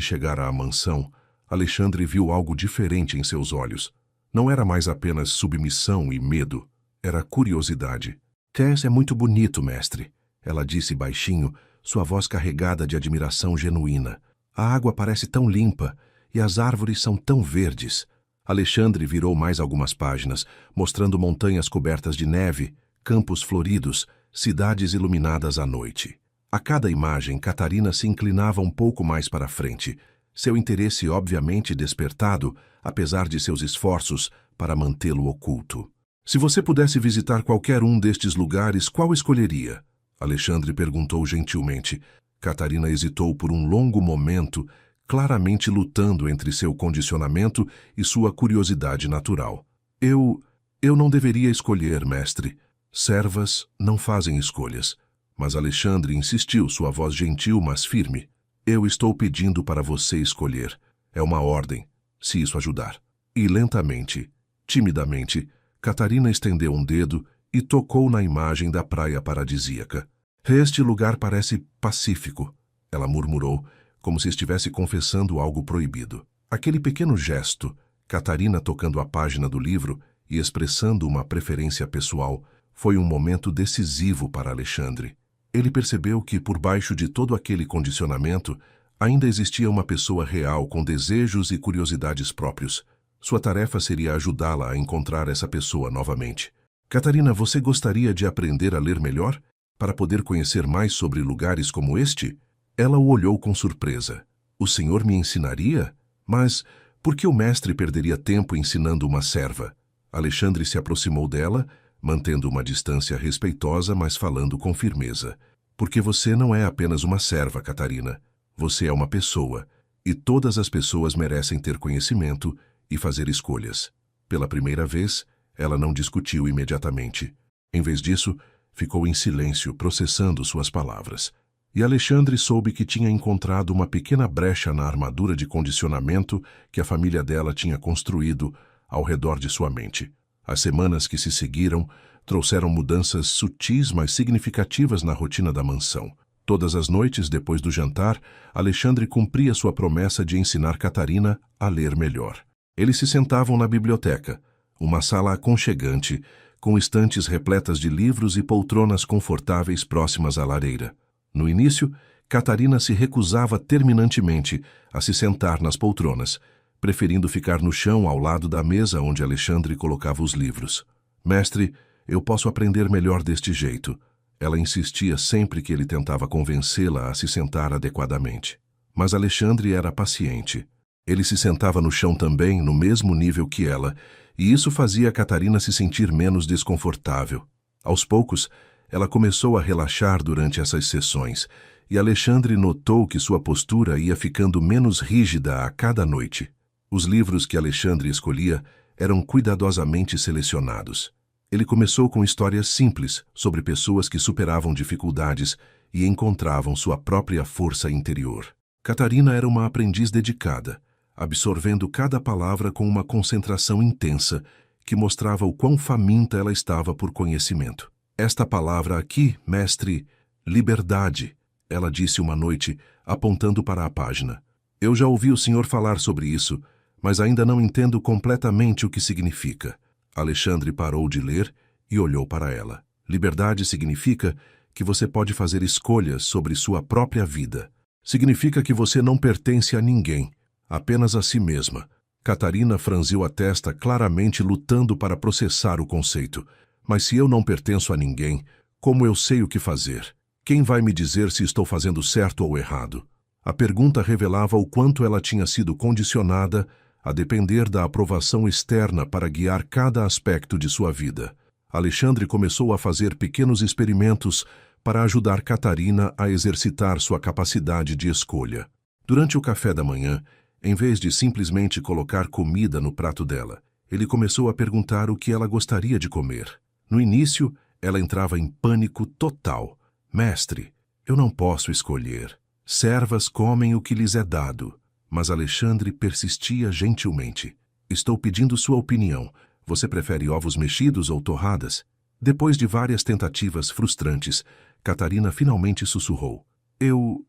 chegara à mansão, Alexandre viu algo diferente em seus olhos. Não era mais apenas submissão e medo, era curiosidade. Tess é muito bonito, mestre, ela disse baixinho, sua voz carregada de admiração genuína. A água parece tão limpa e as árvores são tão verdes. Alexandre virou mais algumas páginas, mostrando montanhas cobertas de neve, campos floridos, cidades iluminadas à noite. A cada imagem, Catarina se inclinava um pouco mais para frente, seu interesse obviamente despertado, apesar de seus esforços para mantê-lo oculto. Se você pudesse visitar qualquer um destes lugares, qual escolheria? Alexandre perguntou gentilmente. Catarina hesitou por um longo momento, claramente lutando entre seu condicionamento e sua curiosidade natural. Eu não deveria escolher, mestre. Servas não fazem escolhas. Mas Alexandre insistiu, sua voz gentil, mas firme. Eu estou pedindo para você escolher. É uma ordem, se isso ajudar. E lentamente, timidamente, Catarina estendeu um dedo e tocou na imagem da praia paradisíaca. Este lugar parece pacífico, ela murmurou, como se estivesse confessando algo proibido. Aquele pequeno gesto, Catarina tocando a página do livro e expressando uma preferência pessoal, foi um momento decisivo para Alexandre. Ele percebeu que, por baixo de todo aquele condicionamento, ainda existia uma pessoa real com desejos e curiosidades próprios. Sua tarefa seria ajudá-la a encontrar essa pessoa novamente. Catarina, você gostaria de aprender a ler melhor? Para poder conhecer mais sobre lugares como este? Ela o olhou com surpresa. O senhor me ensinaria? Mas por que o mestre perderia tempo ensinando uma serva? Alexandre se aproximou dela, mantendo uma distância respeitosa, mas falando com firmeza. Porque você não é apenas uma serva, Catarina. Você é uma pessoa, e todas as pessoas merecem ter conhecimento e fazer escolhas. Pela primeira vez, ela não discutiu imediatamente. Em vez disso, ficou em silêncio, processando suas palavras. E Alexandre soube que tinha encontrado uma pequena brecha na armadura de condicionamento que a família dela tinha construído ao redor de sua mente. As semanas que se seguiram trouxeram mudanças sutis, mas significativas na rotina da mansão. Todas as noites, depois do jantar, Alexandre cumpria sua promessa de ensinar Catarina a ler melhor. Eles se sentavam na biblioteca, uma sala aconchegante, com estantes repletas de livros e poltronas confortáveis próximas à lareira. No início, Catarina se recusava terminantemente a se sentar nas poltronas, preferindo ficar no chão ao lado da mesa onde Alexandre colocava os livros. Mestre, eu posso aprender melhor deste jeito. Ela insistia sempre que ele tentava convencê-la a se sentar adequadamente. Mas Alexandre era paciente. Ele se sentava no chão também, no mesmo nível que ela, e isso fazia a Catarina se sentir menos desconfortável. Aos poucos, ela começou a relaxar durante essas sessões, e Alexandre notou que sua postura ia ficando menos rígida a cada noite. Os livros que Alexandre escolhia eram cuidadosamente selecionados. Ele começou com histórias simples sobre pessoas que superavam dificuldades e encontravam sua própria força interior. Catarina era uma aprendiz dedicada, absorvendo cada palavra com uma concentração intensa que mostrava o quão faminta ela estava por conhecimento. Esta palavra aqui, mestre, liberdade, ela disse uma noite, apontando para a página. Eu já ouvi o senhor falar sobre isso, mas ainda não entendo completamente o que significa. Alexandre parou de ler e olhou para ela. Liberdade significa que você pode fazer escolhas sobre sua própria vida. Significa que você não pertence a ninguém, apenas a si mesma. Catarina franziu a testa, claramente lutando para processar o conceito. Mas se eu não pertenço a ninguém, como eu sei o que fazer? Quem vai me dizer se estou fazendo certo ou errado? A pergunta revelava o quanto ela tinha sido condicionada a depender da aprovação externa para guiar cada aspecto de sua vida. Alexandre começou a fazer pequenos experimentos para ajudar Catarina a exercitar sua capacidade de escolha. Durante o café da manhã, em vez de simplesmente colocar comida no prato dela, ele começou a perguntar o que ela gostaria de comer. No início, ela entrava em pânico total. Mestre, eu não posso escolher. Servas comem o que lhes é dado. Mas Alexandre persistia gentilmente. Estou pedindo sua opinião. Você prefere ovos mexidos ou torradas? Depois de várias tentativas frustrantes, Catarina finalmente sussurrou. Eu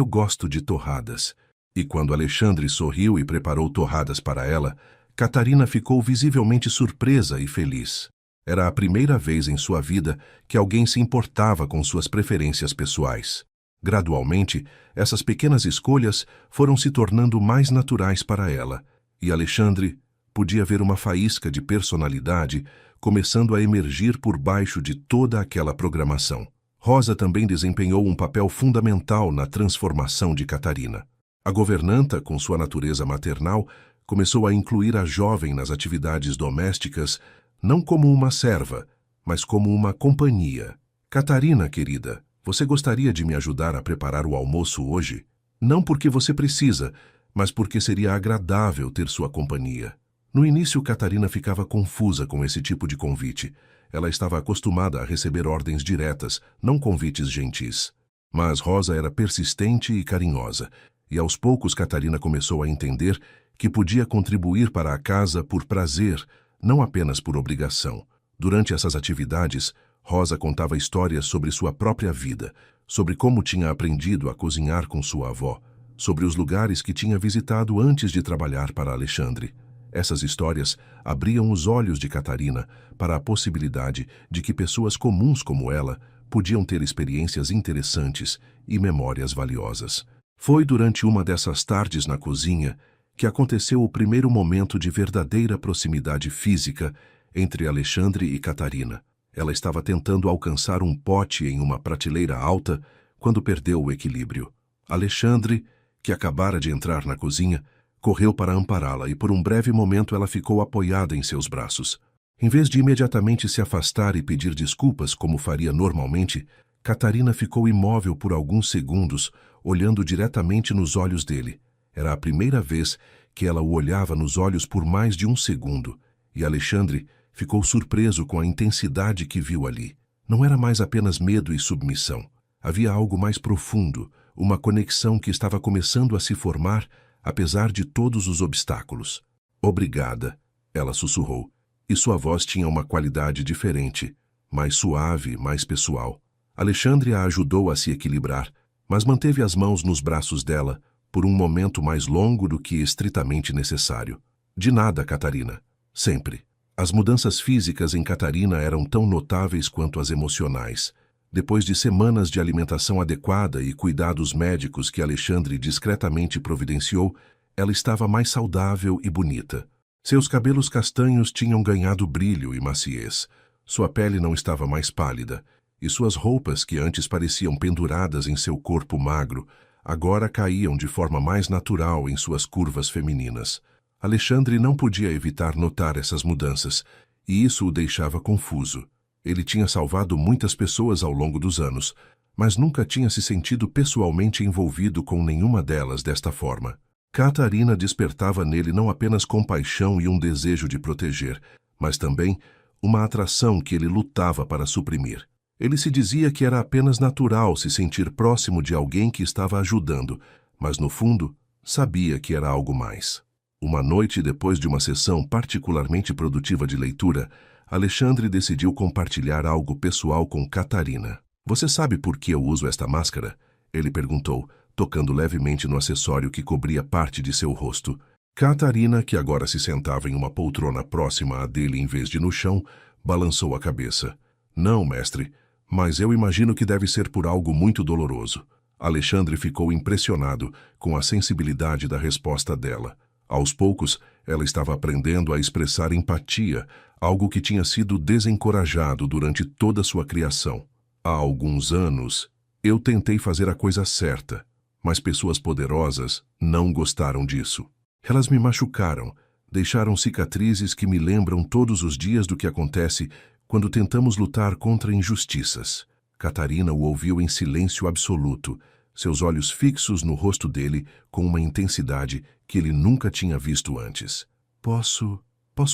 gosto de torradas. E quando Alexandre sorriu e preparou torradas para ela, Catarina ficou visivelmente surpresa e feliz. Era a primeira vez em sua vida que alguém se importava com suas preferências pessoais. Gradualmente, essas pequenas escolhas foram se tornando mais naturais para ela, e Alexandre podia ver uma faísca de personalidade começando a emergir por baixo de toda aquela programação. Rosa também desempenhou um papel fundamental na transformação de Catarina. A governanta, com sua natureza maternal, começou a incluir a jovem nas atividades domésticas, não como uma serva, mas como uma companhia. Catarina, querida, você gostaria de me ajudar a preparar o almoço hoje? Não porque você precisa, mas porque seria agradável ter sua companhia. No início, Catarina ficava confusa com esse tipo de convite. Ela estava acostumada a receber ordens diretas, não convites gentis. Mas Rosa era persistente e carinhosa, e aos poucos Catarina começou a entender que podia contribuir para a casa por prazer, não apenas por obrigação. Durante essas atividades, Rosa contava histórias sobre sua própria vida, sobre como tinha aprendido a cozinhar com sua avó, sobre os lugares que tinha visitado antes de trabalhar para Alexandre. Essas histórias abriam os olhos de Catarina para a possibilidade de que pessoas comuns como ela podiam ter experiências interessantes e memórias valiosas. Foi durante uma dessas tardes na cozinha que aconteceu o primeiro momento de verdadeira proximidade física entre Alexandre e Catarina. Ela estava tentando alcançar um pote em uma prateleira alta quando perdeu o equilíbrio. Alexandre, que acabara de entrar na cozinha, correu para ampará-la e por um breve momento ela ficou apoiada em seus braços. Em vez de imediatamente se afastar e pedir desculpas como faria normalmente, Catarina ficou imóvel por alguns segundos, olhando diretamente nos olhos dele. Era a primeira vez que ela o olhava nos olhos por mais de um segundo, e Alexandre ficou surpreso com a intensidade que viu ali. Não era mais apenas medo e submissão. Havia algo mais profundo, uma conexão que estava começando a se formar, apesar de todos os obstáculos. "Obrigada", ela sussurrou, e sua voz tinha uma qualidade diferente, mais suave, mais pessoal. Alexandre a ajudou a se equilibrar, mas manteve as mãos nos braços dela por um momento mais longo do que estritamente necessário. "De nada, Catarina. Sempre." As mudanças físicas em Catarina eram tão notáveis quanto as emocionais. Depois de semanas de alimentação adequada e cuidados médicos que Alexandre discretamente providenciou, ela estava mais saudável e bonita. Seus cabelos castanhos tinham ganhado brilho e maciez. Sua pele não estava mais pálida, e suas roupas, que antes pareciam penduradas em seu corpo magro, agora caíam de forma mais natural em suas curvas femininas. Alexandre não podia evitar notar essas mudanças, e isso o deixava confuso. Ele tinha salvado muitas pessoas ao longo dos anos, mas nunca tinha se sentido pessoalmente envolvido com nenhuma delas desta forma. Catarina despertava nele não apenas compaixão e um desejo de proteger, mas também uma atração que ele lutava para suprimir. Ele se dizia que era apenas natural se sentir próximo de alguém que estava ajudando, mas no fundo sabia que era algo mais. Uma noite depois de uma sessão particularmente produtiva de leitura, Alexandre decidiu compartilhar algo pessoal com Catarina. "Você sabe por que eu uso esta máscara?" ele perguntou, tocando levemente no acessório que cobria parte de seu rosto. Catarina, que agora se sentava em uma poltrona próxima à dele em vez de no chão, balançou a cabeça. "Não, mestre, mas eu imagino que deve ser por algo muito doloroso." Alexandre ficou impressionado com a sensibilidade da resposta dela. Aos poucos, ela estava aprendendo a expressar empatia, algo que tinha sido desencorajado durante toda sua criação. "Há alguns anos, eu tentei fazer a coisa certa, mas pessoas poderosas não gostaram disso. Elas me machucaram, deixaram cicatrizes que me lembram todos os dias do que acontece quando tentamos lutar contra injustiças." Catarina o ouviu em silêncio absoluto, seus olhos fixos no rosto dele com uma intensidade que ele nunca tinha visto antes. Posso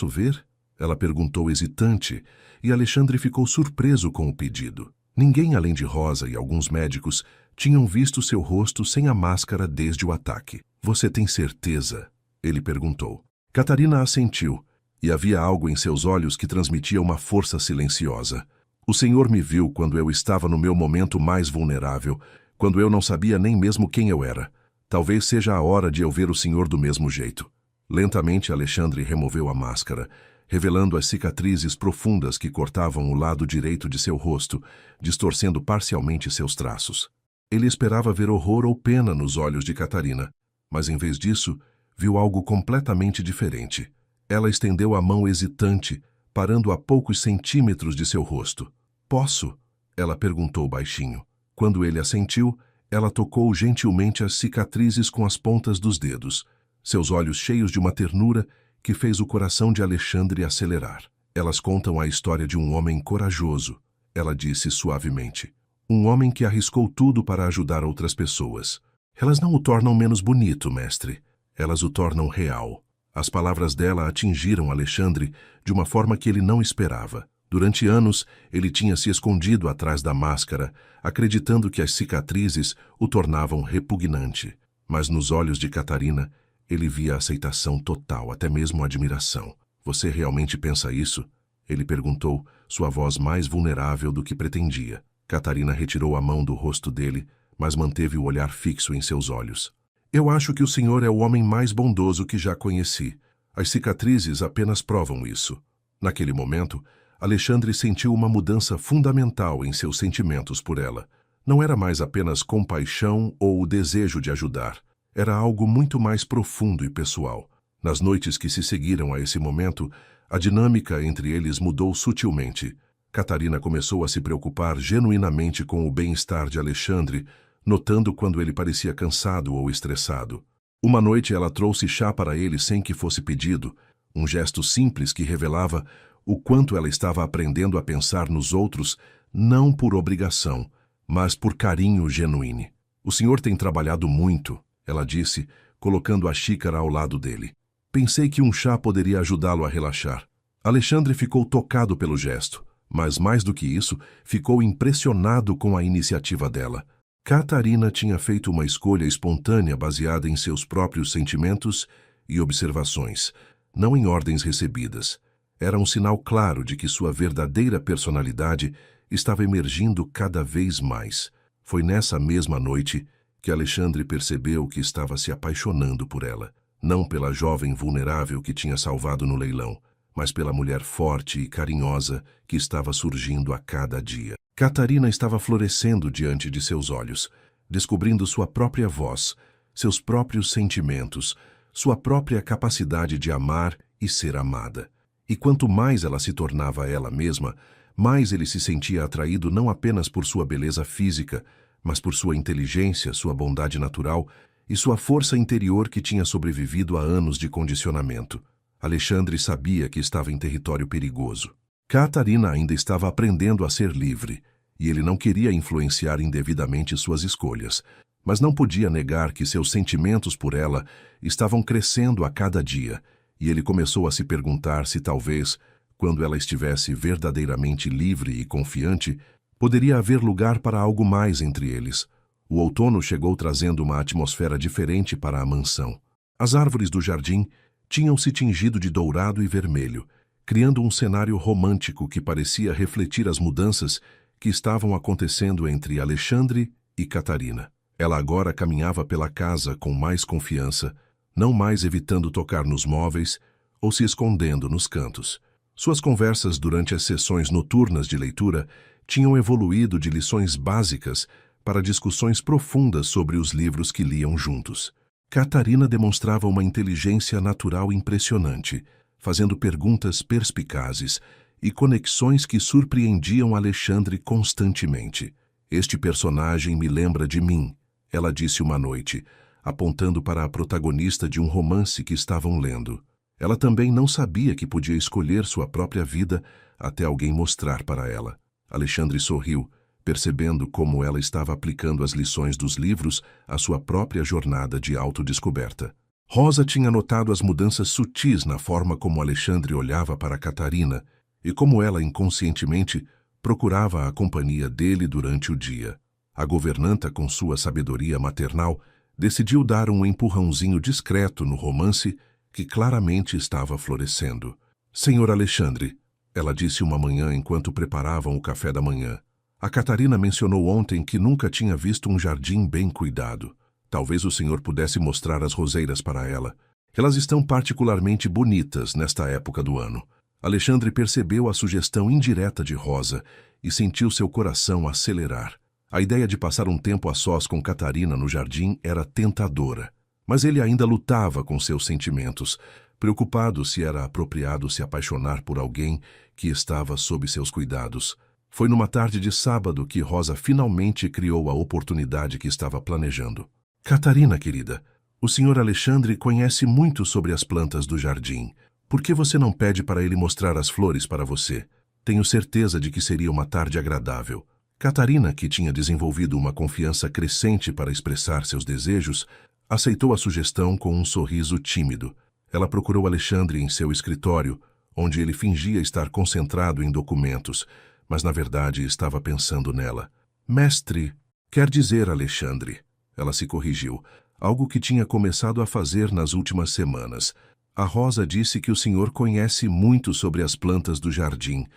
ver?" ela perguntou hesitante, e Alexandre ficou surpreso com o pedido. Ninguém além de Rosa e alguns médicos tinham visto seu rosto sem a máscara desde o ataque. "Você tem certeza?" ele perguntou. Catarina assentiu, e havia algo em seus olhos que transmitia uma força silenciosa. "O Senhor me viu quando eu estava no meu momento mais vulnerável, quando eu não sabia nem mesmo quem eu era. Talvez seja a hora de eu ver o Senhor do mesmo jeito." Lentamente, Alexandre removeu a máscara, revelando as cicatrizes profundas que cortavam o lado direito de seu rosto, distorcendo parcialmente seus traços. Ele esperava ver horror ou pena nos olhos de Catarina, mas em vez disso, viu algo completamente diferente. Ela estendeu a mão hesitante, parando a poucos centímetros de seu rosto. "Posso?" ela perguntou baixinho. Quando ele assentiu, ela tocou gentilmente as cicatrizes com as pontas dos dedos, seus olhos cheios de uma ternura que fez o coração de Alexandre acelerar. "Elas contam a história de um homem corajoso", ela disse suavemente. "Um homem que arriscou tudo para ajudar outras pessoas. Elas não o tornam menos bonito, mestre. Elas o tornam real." As palavras dela atingiram Alexandre de uma forma que ele não esperava. Durante anos, ele tinha se escondido atrás da máscara, acreditando que as cicatrizes o tornavam repugnante. Mas nos olhos de Catarina, ele via aceitação total, até mesmo admiração. Você realmente pensa isso? Ele perguntou, sua voz mais vulnerável do que pretendia. Catarina retirou a mão do rosto dele, mas manteve o olhar fixo em seus olhos. Eu acho que o senhor é o homem mais bondoso que já conheci. As cicatrizes apenas provam isso. Naquele momento, Alexandre sentiu uma mudança fundamental em seus sentimentos por ela. Não era mais apenas compaixão ou o desejo de ajudar. Era algo muito mais profundo e pessoal. Nas noites que se seguiram a esse momento, a dinâmica entre eles mudou sutilmente. Catarina começou a se preocupar genuinamente com o bem-estar de Alexandre, notando quando ele parecia cansado ou estressado. Uma noite ela trouxe chá para ele sem que fosse pedido, um gesto simples que revelava o quanto ela estava aprendendo a pensar nos outros, não por obrigação, mas por carinho genuíno. O senhor tem trabalhado muito, ela disse, colocando a xícara ao lado dele. Pensei que um chá poderia ajudá-lo a relaxar. Alexandre ficou tocado pelo gesto, mas mais do que isso, ficou impressionado com a iniciativa dela. Catarina tinha feito uma escolha espontânea baseada em seus próprios sentimentos e observações, não em ordens recebidas. Era um sinal claro de que sua verdadeira personalidade estava emergindo cada vez mais. Foi nessa mesma noite que Alexandre percebeu que estava se apaixonando por ela, não pela jovem vulnerável que tinha salvado no leilão, mas pela mulher forte e carinhosa que estava surgindo a cada dia. Catarina estava florescendo diante de seus olhos, descobrindo sua própria voz, seus próprios sentimentos, sua própria capacidade de amar e ser amada. E quanto mais ela se tornava ela mesma, mais ele se sentia atraído não apenas por sua beleza física, mas por sua inteligência, sua bondade natural e sua força interior que tinha sobrevivido a anos de condicionamento. Alexandre sabia que estava em território perigoso. Catarina ainda estava aprendendo a ser livre, e ele não queria influenciar indevidamente suas escolhas, mas não podia negar que seus sentimentos por ela estavam crescendo a cada dia, e ele começou a se perguntar se talvez, quando ela estivesse verdadeiramente livre e confiante, poderia haver lugar para algo mais entre eles. O outono chegou trazendo uma atmosfera diferente para a mansão. As árvores do jardim tinham se tingido de dourado e vermelho, criando um cenário romântico que parecia refletir as mudanças que estavam acontecendo entre Alexandre e Catarina. Ela agora caminhava pela casa com mais confiança, não mais evitando tocar nos móveis ou se escondendo nos cantos. Suas conversas durante as sessões noturnas de leitura tinham evoluído de lições básicas para discussões profundas sobre os livros que liam juntos. Catarina demonstrava uma inteligência natural impressionante, fazendo perguntas perspicazes e conexões que surpreendiam Alexandre constantemente. Este personagem me lembra de mim, ela disse uma noite, apontando para a protagonista de um romance que estavam lendo. Ela também não sabia que podia escolher sua própria vida até alguém mostrar para ela. Alexandre sorriu, percebendo como ela estava aplicando as lições dos livros à sua própria jornada de autodescoberta. Rosa tinha notado as mudanças sutis na forma como Alexandre olhava para Catarina e como ela inconscientemente procurava a companhia dele durante o dia. A governanta, com sua sabedoria maternal, decidiu dar um empurrãozinho discreto no romance que claramente estava florescendo. Senhor Alexandre, ela disse uma manhã enquanto preparavam o café da manhã. A Catarina mencionou ontem que nunca tinha visto um jardim bem cuidado. Talvez o senhor pudesse mostrar as roseiras para ela. Elas estão particularmente bonitas nesta época do ano. Alexandre percebeu a sugestão indireta de Rosa e sentiu seu coração acelerar. A ideia de passar um tempo a sós com Catarina no jardim era tentadora, mas ele ainda lutava com seus sentimentos, preocupado se era apropriado se apaixonar por alguém que estava sob seus cuidados. Foi numa tarde de sábado que Rosa finalmente criou a oportunidade que estava planejando. Catarina, querida, o senhor Alexandre conhece muito sobre as plantas do jardim. Por que você não pede para ele mostrar as flores para você? Tenho certeza de que seria uma tarde agradável. Catarina, que tinha desenvolvido uma confiança crescente para expressar seus desejos, aceitou a sugestão com um sorriso tímido. Ela procurou Alexandre em seu escritório, onde ele fingia estar concentrado em documentos, mas na verdade estava pensando nela. Mestre, quer dizer Alexandre. Ela se corrigiu, algo que tinha começado a fazer nas últimas semanas. A Rosa disse que o senhor conhece muito sobre as plantas do jardim.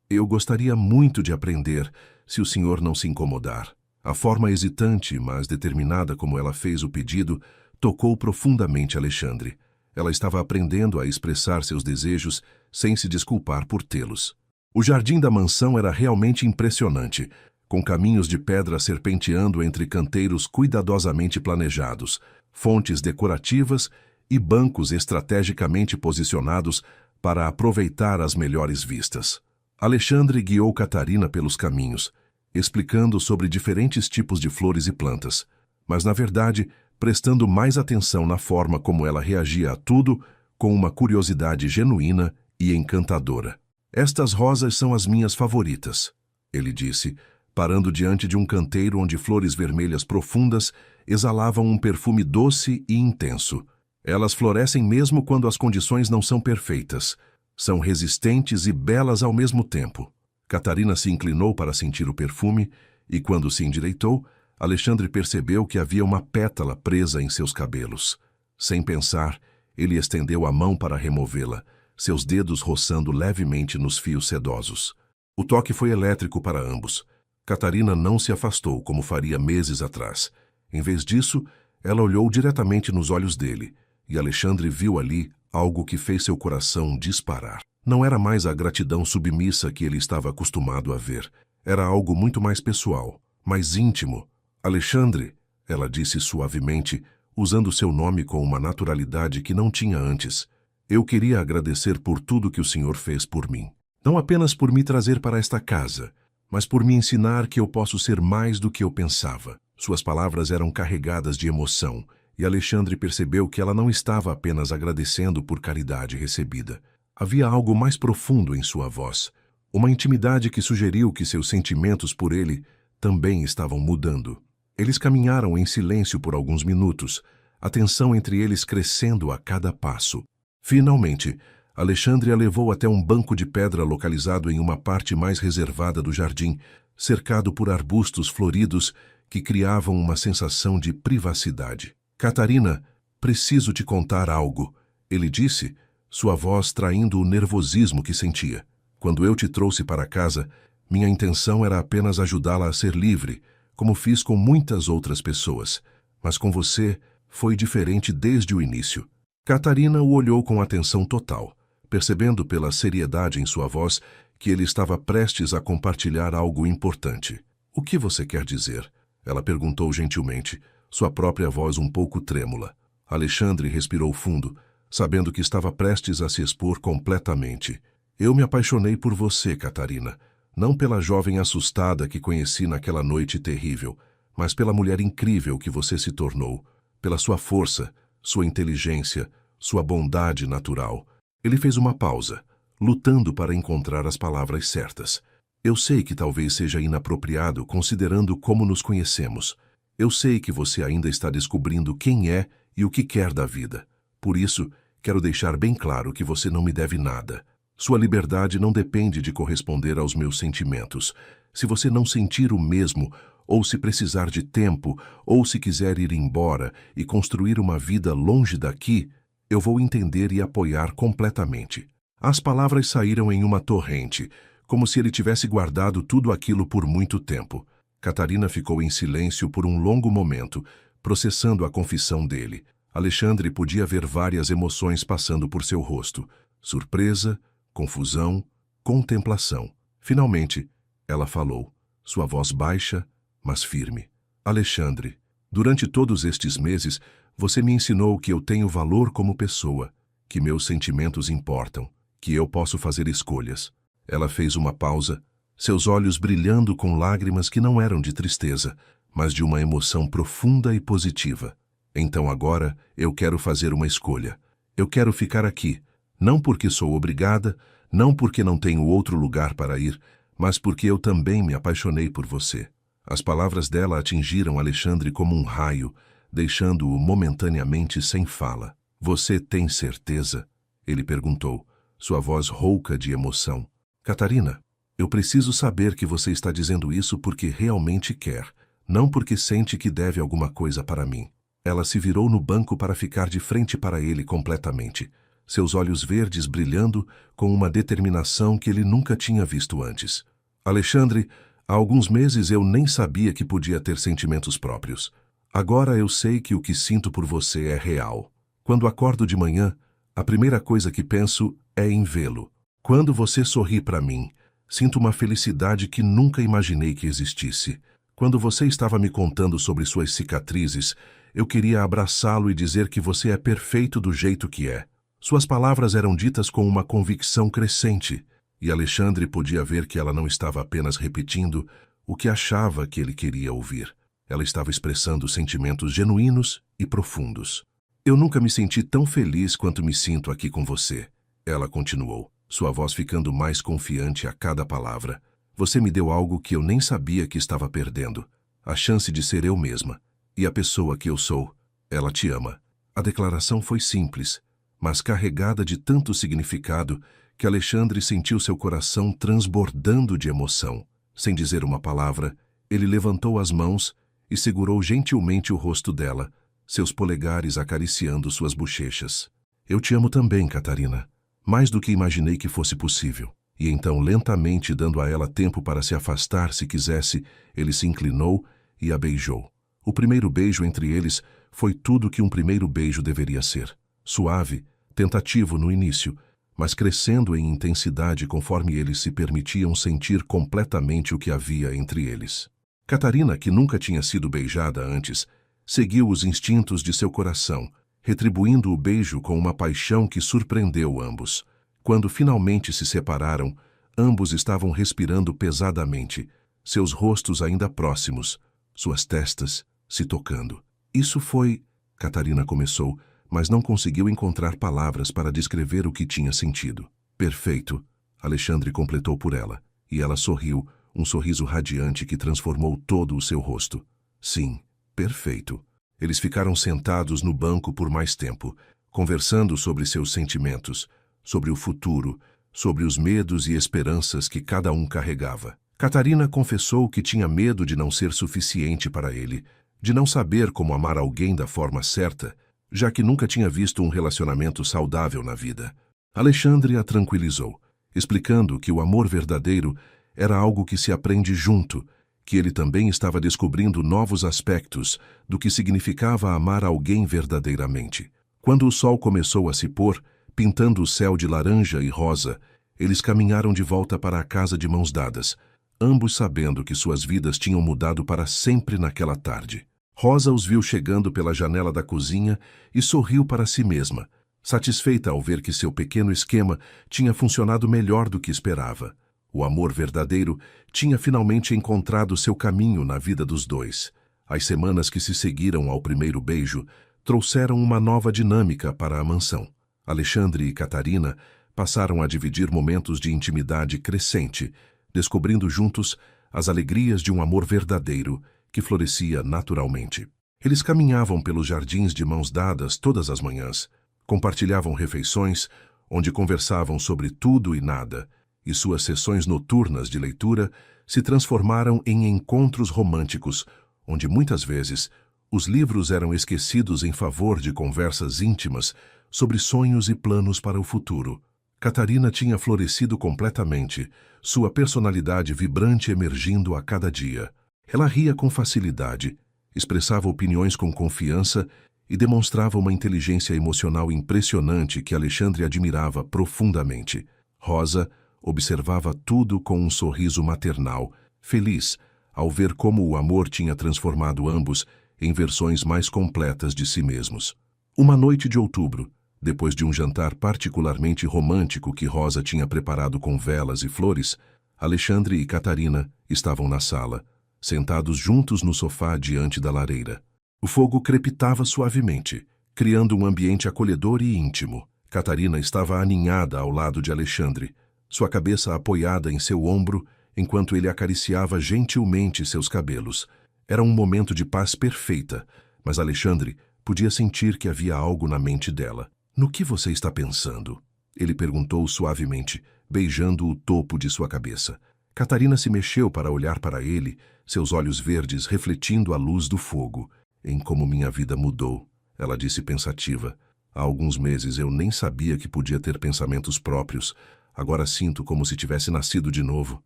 Eu gostaria muito de aprender, se o senhor não se incomodar. A forma hesitante, mas determinada como ela fez o pedido, tocou profundamente Alexandre. Ela estava aprendendo a expressar seus desejos sem se desculpar por tê-los. O jardim da mansão era realmente impressionante, com caminhos de pedra serpenteando entre canteiros cuidadosamente planejados, fontes decorativas e bancos estrategicamente posicionados para aproveitar as melhores vistas. Alexandre guiou Catarina pelos caminhos, explicando sobre diferentes tipos de flores e plantas, mas, na verdade, prestando mais atenção na forma como ela reagia a tudo, com uma curiosidade genuína e encantadora. Estas rosas são as minhas favoritas, ele disse, parando diante de um canteiro onde flores vermelhas profundas exalavam um perfume doce e intenso. Elas florescem mesmo quando as condições não são perfeitas. São resistentes e belas ao mesmo tempo. Catarina se inclinou para sentir o perfume e, quando se endireitou, Alexandre percebeu que havia uma pétala presa em seus cabelos. Sem pensar, ele estendeu a mão para removê-la, seus dedos roçando levemente nos fios sedosos. O toque foi elétrico para ambos. Catarina não se afastou como faria meses atrás. Em vez disso, ela olhou diretamente nos olhos dele, e Alexandre viu ali algo que fez seu coração disparar. Não era mais a gratidão submissa que ele estava acostumado a ver. Era algo muito mais pessoal, mais íntimo. Alexandre, ela disse suavemente, usando seu nome com uma naturalidade que não tinha antes. Eu queria agradecer por tudo que o senhor fez por mim. Não apenas por me trazer para esta casa, mas por me ensinar que eu posso ser mais do que eu pensava. Suas palavras eram carregadas de emoção, e Alexandre percebeu que ela não estava apenas agradecendo por caridade recebida. Havia algo mais profundo em sua voz, uma intimidade que sugeriu que seus sentimentos por ele também estavam mudando. Eles caminharam em silêncio por alguns minutos, a tensão entre eles crescendo a cada passo. Finalmente, Alexandre a levou até um banco de pedra localizado em uma parte mais reservada do jardim, cercado por arbustos floridos que criavam uma sensação de privacidade. Catarina, preciso te contar algo, ele disse, sua voz traindo o nervosismo que sentia. Quando eu te trouxe para casa, minha intenção era apenas ajudá-la a ser livre, como fiz com muitas outras pessoas. Mas com você, foi diferente desde o início. Catarina o olhou com atenção total, percebendo pela seriedade em sua voz que ele estava prestes a compartilhar algo importante. O que você quer dizer? Ela perguntou gentilmente, sua própria voz um pouco trêmula. Alexandre respirou fundo, sabendo que estava prestes a se expor completamente. Eu me apaixonei por você, Catarina, não pela jovem assustada que conheci naquela noite terrível, mas pela mulher incrível que você se tornou, pela sua força, sua inteligência, sua bondade natural. Ele fez uma pausa, lutando para encontrar as palavras certas. Eu sei que talvez seja inapropriado considerando como nos conhecemos. Eu sei que você ainda está descobrindo quem é e o que quer da vida. Por isso, quero deixar bem claro que você não me deve nada. Sua liberdade não depende de corresponder aos meus sentimentos. Se você não sentir o mesmo, ou se precisar de tempo, ou se quiser ir embora e construir uma vida longe daqui, eu vou entender e apoiar completamente. As palavras saíram em uma torrente, como se ele tivesse guardado tudo aquilo por muito tempo. Catarina ficou em silêncio por um longo momento, processando a confissão dele. Alexandre podia ver várias emoções passando por seu rosto. Surpresa, confusão, contemplação. Finalmente, ela falou, sua voz baixa, mas firme. Alexandre, durante todos estes meses, você me ensinou que eu tenho valor como pessoa, que meus sentimentos importam, que eu posso fazer escolhas. Ela fez uma pausa, seus olhos brilhando com lágrimas que não eram de tristeza, mas de uma emoção profunda e positiva. Então agora eu quero fazer uma escolha. Eu quero ficar aqui, não porque sou obrigada, não porque não tenho outro lugar para ir, mas porque eu também me apaixonei por você. As palavras dela atingiram Alexandre como um raio, deixando-o momentaneamente sem fala. Você tem certeza? Ele perguntou, sua voz rouca de emoção. Catarina, eu preciso saber que você está dizendo isso porque realmente quer, não porque sente que deve alguma coisa para mim. Ela se virou no banco para ficar de frente para ele completamente, seus olhos verdes brilhando com uma determinação que ele nunca tinha visto antes. Alexandre, há alguns meses eu nem sabia que podia ter sentimentos próprios. Agora eu sei que o que sinto por você é real. Quando acordo de manhã, a primeira coisa que penso é em vê-lo. Quando você sorri para mim, sinto uma felicidade que nunca imaginei que existisse. Quando você estava me contando sobre suas cicatrizes, eu queria abraçá-lo e dizer que você é perfeito do jeito que é. Suas palavras eram ditas com uma convicção crescente, e Alexandre podia ver que ela não estava apenas repetindo o que achava que ele queria ouvir. Ela estava expressando sentimentos genuínos e profundos. Eu nunca me senti tão feliz quanto me sinto aqui com você, ela continuou, sua voz ficando mais confiante a cada palavra. Você me deu algo que eu nem sabia que estava perdendo, a chance de ser eu mesma. E a pessoa que eu sou, ela te ama. A declaração foi simples, mas carregada de tanto significado que Alexandre sentiu seu coração transbordando de emoção. Sem dizer uma palavra, ele levantou as mãos e segurou gentilmente o rosto dela, seus polegares acariciando suas bochechas. Eu te amo também, Catarina, mais do que imaginei que fosse possível. E então, lentamente, dando a ela tempo para se afastar se quisesse, ele se inclinou e a beijou. O primeiro beijo entre eles foi tudo que um primeiro beijo deveria ser. Suave, tentativo no início, mas crescendo em intensidade conforme eles se permitiam sentir completamente o que havia entre eles. Catarina, que nunca tinha sido beijada antes, seguiu os instintos de seu coração, retribuindo o beijo com uma paixão que surpreendeu ambos. Quando finalmente se separaram, ambos estavam respirando pesadamente, seus rostos ainda próximos, suas testas se tocando. Isso foi... Catarina começou, mas não conseguiu encontrar palavras para descrever o que tinha sentido. Perfeito, Alexandre completou por ela, e ela sorriu, um sorriso radiante que transformou todo o seu rosto. Sim, perfeito. Eles ficaram sentados no banco por mais tempo, conversando sobre seus sentimentos, sobre o futuro, sobre os medos e esperanças que cada um carregava. Catarina confessou que tinha medo de não ser suficiente para ele, de não saber como amar alguém da forma certa, já que nunca tinha visto um relacionamento saudável na vida. Alexandre a tranquilizou, explicando que o amor verdadeiro era algo que se aprende junto, que ele também estava descobrindo novos aspectos do que significava amar alguém verdadeiramente. Quando o sol começou a se pôr, pintando o céu de laranja e rosa, eles caminharam de volta para a casa de mãos dadas, ambos sabendo que suas vidas tinham mudado para sempre naquela tarde. Rosa os viu chegando pela janela da cozinha e sorriu para si mesma, satisfeita ao ver que seu pequeno esquema tinha funcionado melhor do que esperava. O amor verdadeiro tinha finalmente encontrado seu caminho na vida dos dois. As semanas que se seguiram ao primeiro beijo trouxeram uma nova dinâmica para a mansão. Alexandre e Catarina passaram a dividir momentos de intimidade crescente, descobrindo juntos as alegrias de um amor verdadeiro que florescia naturalmente. Eles caminhavam pelos jardins de mãos dadas todas as manhãs, compartilhavam refeições, onde conversavam sobre tudo e nada, e suas sessões noturnas de leitura se transformaram em encontros românticos, onde muitas vezes os livros eram esquecidos em favor de conversas íntimas sobre sonhos e planos para o futuro. Catarina tinha florescido completamente, sua personalidade vibrante emergindo a cada dia. Ela ria com facilidade, expressava opiniões com confiança e demonstrava uma inteligência emocional impressionante que Alexandre admirava profundamente. Rosa observava tudo com um sorriso maternal, feliz, ao ver como o amor tinha transformado ambos em versões mais completas de si mesmos. Uma noite de outubro, depois de um jantar particularmente romântico que Rosa tinha preparado com velas e flores, Alexandre e Catarina estavam na sala, sentados juntos no sofá diante da lareira. O fogo crepitava suavemente, criando um ambiente acolhedor e íntimo. Catarina estava aninhada ao lado de Alexandre, sua cabeça apoiada em seu ombro, enquanto ele acariciava gentilmente seus cabelos. Era um momento de paz perfeita, mas Alexandre podia sentir que havia algo na mente dela. No que você está pensando? Ele perguntou suavemente, beijando o topo de sua cabeça. Catarina se mexeu para olhar para ele, seus olhos verdes refletindo a luz do fogo. Em como minha vida mudou, ela disse pensativa. Há alguns meses eu nem sabia que podia ter pensamentos próprios. Agora sinto como se tivesse nascido de novo.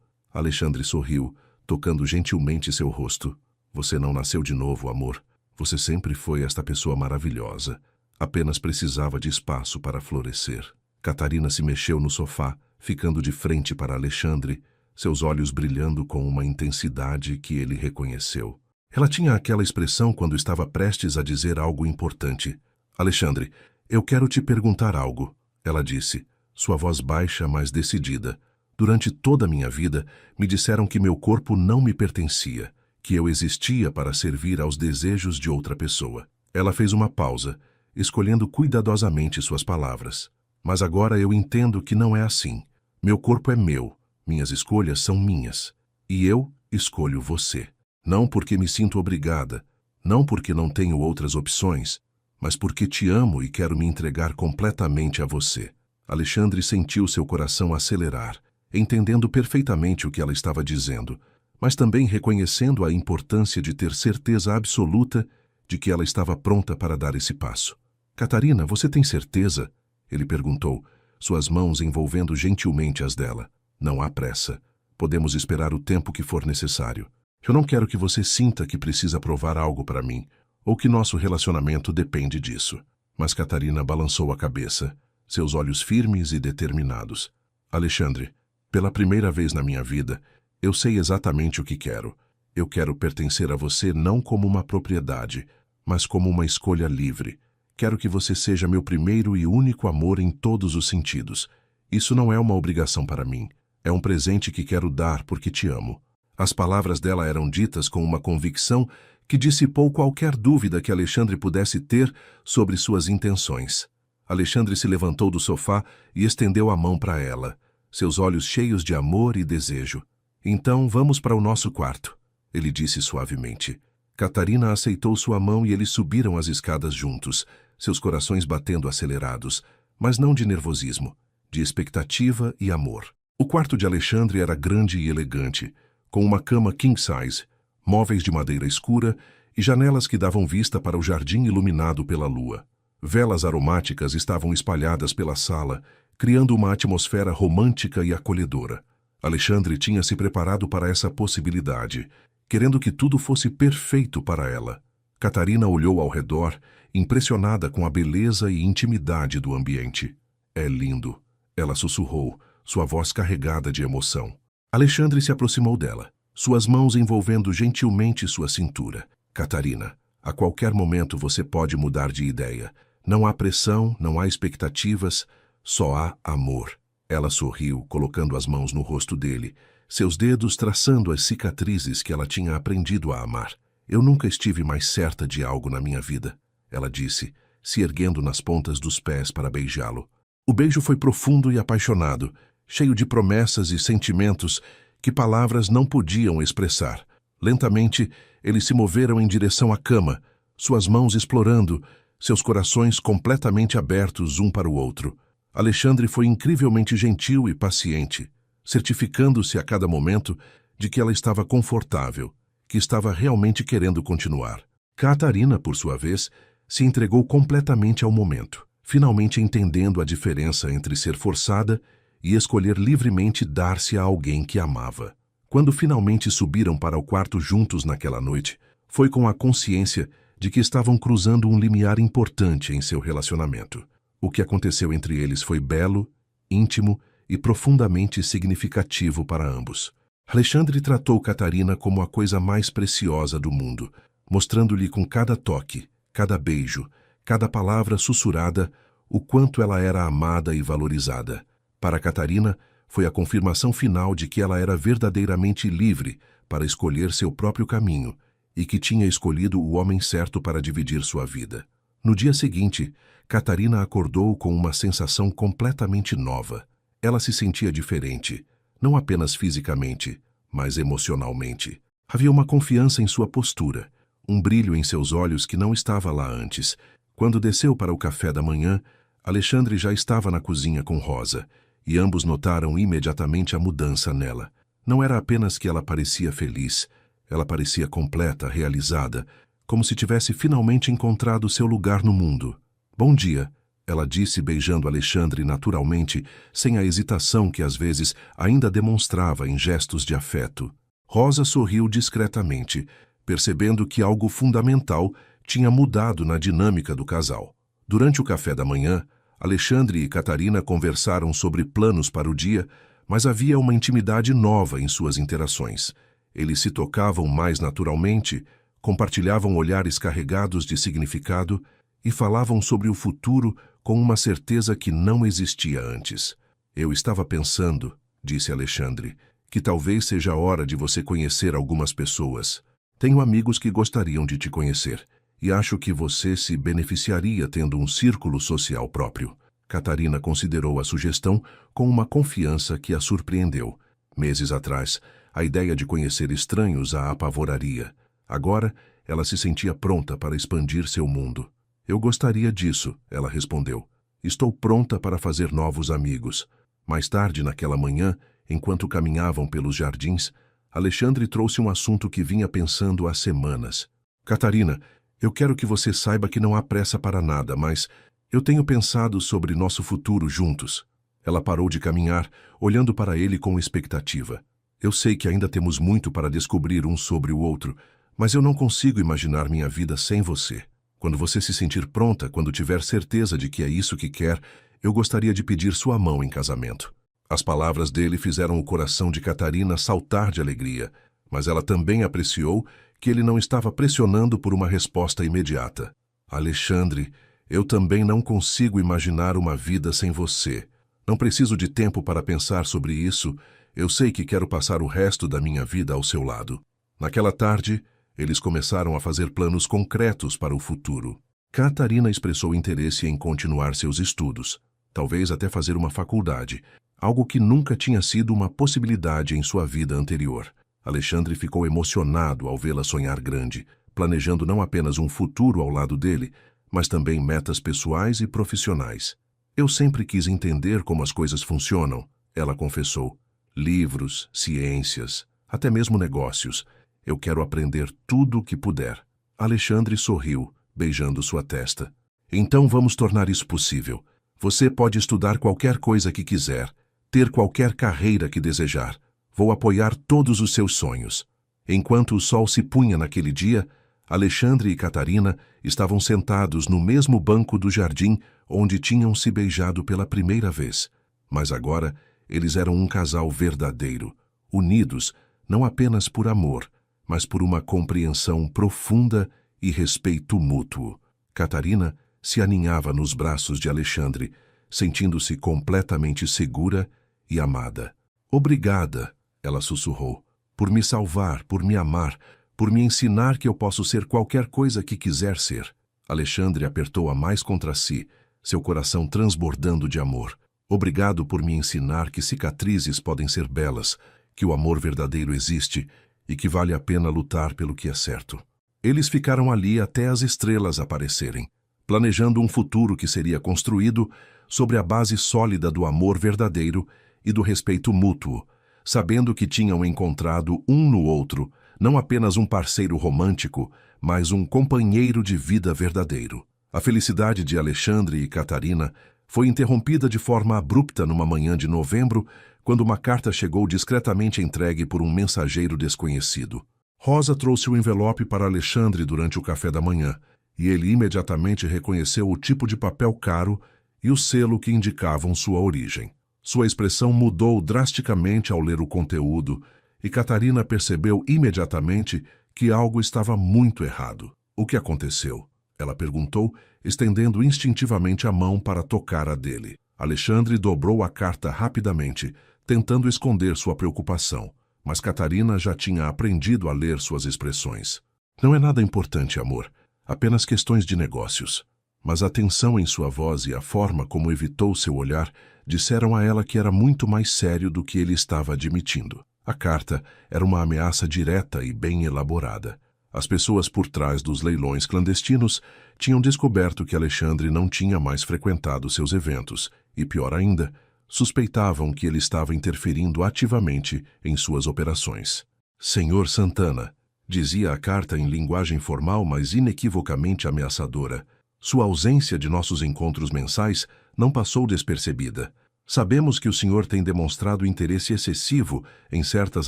Alexandre sorriu, tocando gentilmente seu rosto. Você não nasceu de novo, amor. Você sempre foi esta pessoa maravilhosa. Apenas precisava de espaço para florescer. Catarina se mexeu no sofá, ficando de frente para Alexandre, seus olhos brilhando com uma intensidade que ele reconheceu. Ela tinha aquela expressão quando estava prestes a dizer algo importante. Alexandre, eu quero te perguntar algo, ela disse, sua voz baixa, mas decidida. Durante toda a minha vida, me disseram que meu corpo não me pertencia, que eu existia para servir aos desejos de outra pessoa. Ela fez uma pausa, escolhendo cuidadosamente suas palavras. Mas agora eu entendo que não é assim. Meu corpo é meu, minhas escolhas são minhas. E eu escolho você. Não porque me sinto obrigada, não porque não tenho outras opções, mas porque te amo e quero me entregar completamente a você. Alexandre sentiu seu coração acelerar, entendendo perfeitamente o que ela estava dizendo, mas também reconhecendo a importância de ter certeza absoluta de que ela estava pronta para dar esse passo. Catarina, você tem certeza? Ele perguntou, suas mãos envolvendo gentilmente as dela. Não há pressa. Podemos esperar o tempo que for necessário. Eu não quero que você sinta que precisa provar algo para mim, ou que nosso relacionamento depende disso. Mas Catarina balançou a cabeça, seus olhos firmes e determinados. Alexandre, pela primeira vez na minha vida, eu sei exatamente o que quero. Eu quero pertencer a você não como uma propriedade, mas como uma escolha livre. Quero que você seja meu primeiro e único amor em todos os sentidos. Isso não é uma obrigação para mim. É um presente que quero dar porque te amo. As palavras dela eram ditas com uma convicção que dissipou qualquer dúvida que Alexandre pudesse ter sobre suas intenções. Alexandre se levantou do sofá e estendeu a mão para ela, seus olhos cheios de amor e desejo. Então vamos para o nosso quarto, ele disse suavemente. Catarina aceitou sua mão e eles subiram as escadas juntos, seus corações batendo acelerados, mas não de nervosismo, de expectativa e amor. O quarto de Alexandre era grande e elegante, com uma cama king size, móveis de madeira escura e janelas que davam vista para o jardim iluminado pela lua. Velas aromáticas estavam espalhadas pela sala, criando uma atmosfera romântica e acolhedora. Alexandre tinha se preparado para essa possibilidade, querendo que tudo fosse perfeito para ela. Catarina olhou ao redor, impressionada com a beleza e intimidade do ambiente. É lindo, ela sussurrou, sua voz carregada de emoção. Alexandre se aproximou dela, suas mãos envolvendo gentilmente sua cintura. Catarina, a qualquer momento você pode mudar de ideia. Não há pressão, não há expectativas, só há amor. Ela sorriu, colocando as mãos no rosto dele, seus dedos traçando as cicatrizes que ela tinha aprendido a amar. Eu nunca estive mais certa de algo na minha vida, ela disse, se erguendo nas pontas dos pés para beijá-lo. O beijo foi profundo e apaixonado, cheio de promessas e sentimentos que palavras não podiam expressar. Lentamente, eles se moveram em direção à cama, suas mãos explorando, seus corações completamente abertos um para o outro. Alexandre foi incrivelmente gentil e paciente, certificando-se a cada momento de que ela estava confortável, que estava realmente querendo continuar. Catarina, por sua vez, se entregou completamente ao momento, finalmente entendendo a diferença entre ser forçada e escolher livremente dar-se a alguém que amava. Quando finalmente subiram para o quarto juntos naquela noite, foi com a consciência de que estavam cruzando um limiar importante em seu relacionamento. O que aconteceu entre eles foi belo, íntimo e profundamente significativo para ambos. Alexandre tratou Catarina como a coisa mais preciosa do mundo, mostrando-lhe com cada toque, cada beijo, cada palavra sussurrada, o quanto ela era amada e valorizada. Para Catarina, foi a confirmação final de que ela era verdadeiramente livre para escolher seu próprio caminho e que tinha escolhido o homem certo para dividir sua vida. No dia seguinte, Catarina acordou com uma sensação completamente nova. Ela se sentia diferente, não apenas fisicamente, mas emocionalmente. Havia uma confiança em sua postura, um brilho em seus olhos que não estava lá antes. Quando desceu para o café da manhã, Alexandre já estava na cozinha com Rosa, e ambos notaram imediatamente a mudança nela. Não era apenas que ela parecia feliz, ela parecia completa, realizada, como se tivesse finalmente encontrado seu lugar no mundo. Bom dia, ela disse beijando Alexandre naturalmente, sem a hesitação que às vezes ainda demonstrava em gestos de afeto. Rosa sorriu discretamente, percebendo que algo fundamental tinha mudado na dinâmica do casal. Durante o café da manhã, Alexandre e Catarina conversaram sobre planos para o dia, mas havia uma intimidade nova em suas interações. Eles se tocavam mais naturalmente, compartilhavam olhares carregados de significado e falavam sobre o futuro com uma certeza que não existia antes. Eu estava pensando, disse Alexandre, que talvez seja a hora de você conhecer algumas pessoas. Tenho amigos que gostariam de te conhecer, e acho que você se beneficiaria tendo um círculo social próprio. Catarina considerou a sugestão com uma confiança que a surpreendeu. Meses atrás, a ideia de conhecer estranhos a apavoraria. Agora, ela se sentia pronta para expandir seu mundo. Eu gostaria disso, ela respondeu. Estou pronta para fazer novos amigos. Mais tarde naquela manhã, enquanto caminhavam pelos jardins, Alexandre trouxe um assunto que vinha pensando há semanas. Catarina, eu quero que você saiba que não há pressa para nada, mas eu tenho pensado sobre nosso futuro juntos. Ela parou de caminhar, olhando para ele com expectativa. Eu sei que ainda temos muito para descobrir um sobre o outro, mas eu não consigo imaginar minha vida sem você. Quando você se sentir pronta, quando tiver certeza de que é isso que quer, eu gostaria de pedir sua mão em casamento. As palavras dele fizeram o coração de Catarina saltar de alegria, mas ela também apreciou que ele não estava pressionando por uma resposta imediata. Alexandre, eu também não consigo imaginar uma vida sem você. Não preciso de tempo para pensar sobre isso. Eu sei que quero passar o resto da minha vida ao seu lado. Naquela tarde, eles começaram a fazer planos concretos para o futuro. Catarina expressou interesse em continuar seus estudos, talvez até fazer uma faculdade, algo que nunca tinha sido uma possibilidade em sua vida anterior. Alexandre ficou emocionado ao vê-la sonhar grande, planejando não apenas um futuro ao lado dele, mas também metas pessoais e profissionais. Eu sempre quis entender como as coisas funcionam, ela confessou. Livros, ciências, até mesmo negócios. Eu quero aprender tudo o que puder. Alexandre sorriu, beijando sua testa. Então vamos tornar isso possível. Você pode estudar qualquer coisa que quiser, ter qualquer carreira que desejar. Vou apoiar todos os seus sonhos. Enquanto o sol se punha naquele dia, Alexandre e Catarina estavam sentados no mesmo banco do jardim onde tinham se beijado pela primeira vez. Mas agora, eles eram um casal verdadeiro, unidos não apenas por amor, mas por uma compreensão profunda e respeito mútuo. Catarina se aninhava nos braços de Alexandre, sentindo-se completamente segura e amada. Obrigada, ela sussurrou, por me salvar, por me amar, por me ensinar que eu posso ser qualquer coisa que quiser ser. Alexandre apertou-a mais contra si, seu coração transbordando de amor. Obrigado por me ensinar que cicatrizes podem ser belas, que o amor verdadeiro existe e que vale a pena lutar pelo que é certo. Eles ficaram ali até as estrelas aparecerem, planejando um futuro que seria construído sobre a base sólida do amor verdadeiro e do respeito mútuo, sabendo que tinham encontrado um no outro, não apenas um parceiro romântico, mas um companheiro de vida verdadeiro. A felicidade de Alexandre e Catarina foi interrompida de forma abrupta numa manhã de novembro, quando uma carta chegou discretamente entregue por um mensageiro desconhecido. Rosa trouxe o envelope para Alexandre durante o café da manhã, e ele imediatamente reconheceu o tipo de papel caro e o selo que indicavam sua origem. Sua expressão mudou drasticamente ao ler o conteúdo, e Catarina percebeu imediatamente que algo estava muito errado. O que aconteceu? Ela perguntou, estendendo instintivamente a mão para tocar a dele. Alexandre dobrou a carta rapidamente, tentando esconder sua preocupação, mas Catarina já tinha aprendido a ler suas expressões. Não é nada importante, amor, apenas questões de negócios. Mas a tensão em sua voz e a forma como evitou seu olhar disseram a ela que era muito mais sério do que ele estava admitindo. A carta era uma ameaça direta e bem elaborada. As pessoas por trás dos leilões clandestinos tinham descoberto que Alexandre não tinha mais frequentado seus eventos e, pior ainda, suspeitavam que ele estava interferindo ativamente em suas operações. Senhor Santana, dizia a carta em linguagem formal, mas inequivocamente ameaçadora, sua ausência de nossos encontros mensais não passou despercebida. Sabemos que o senhor tem demonstrado interesse excessivo em certas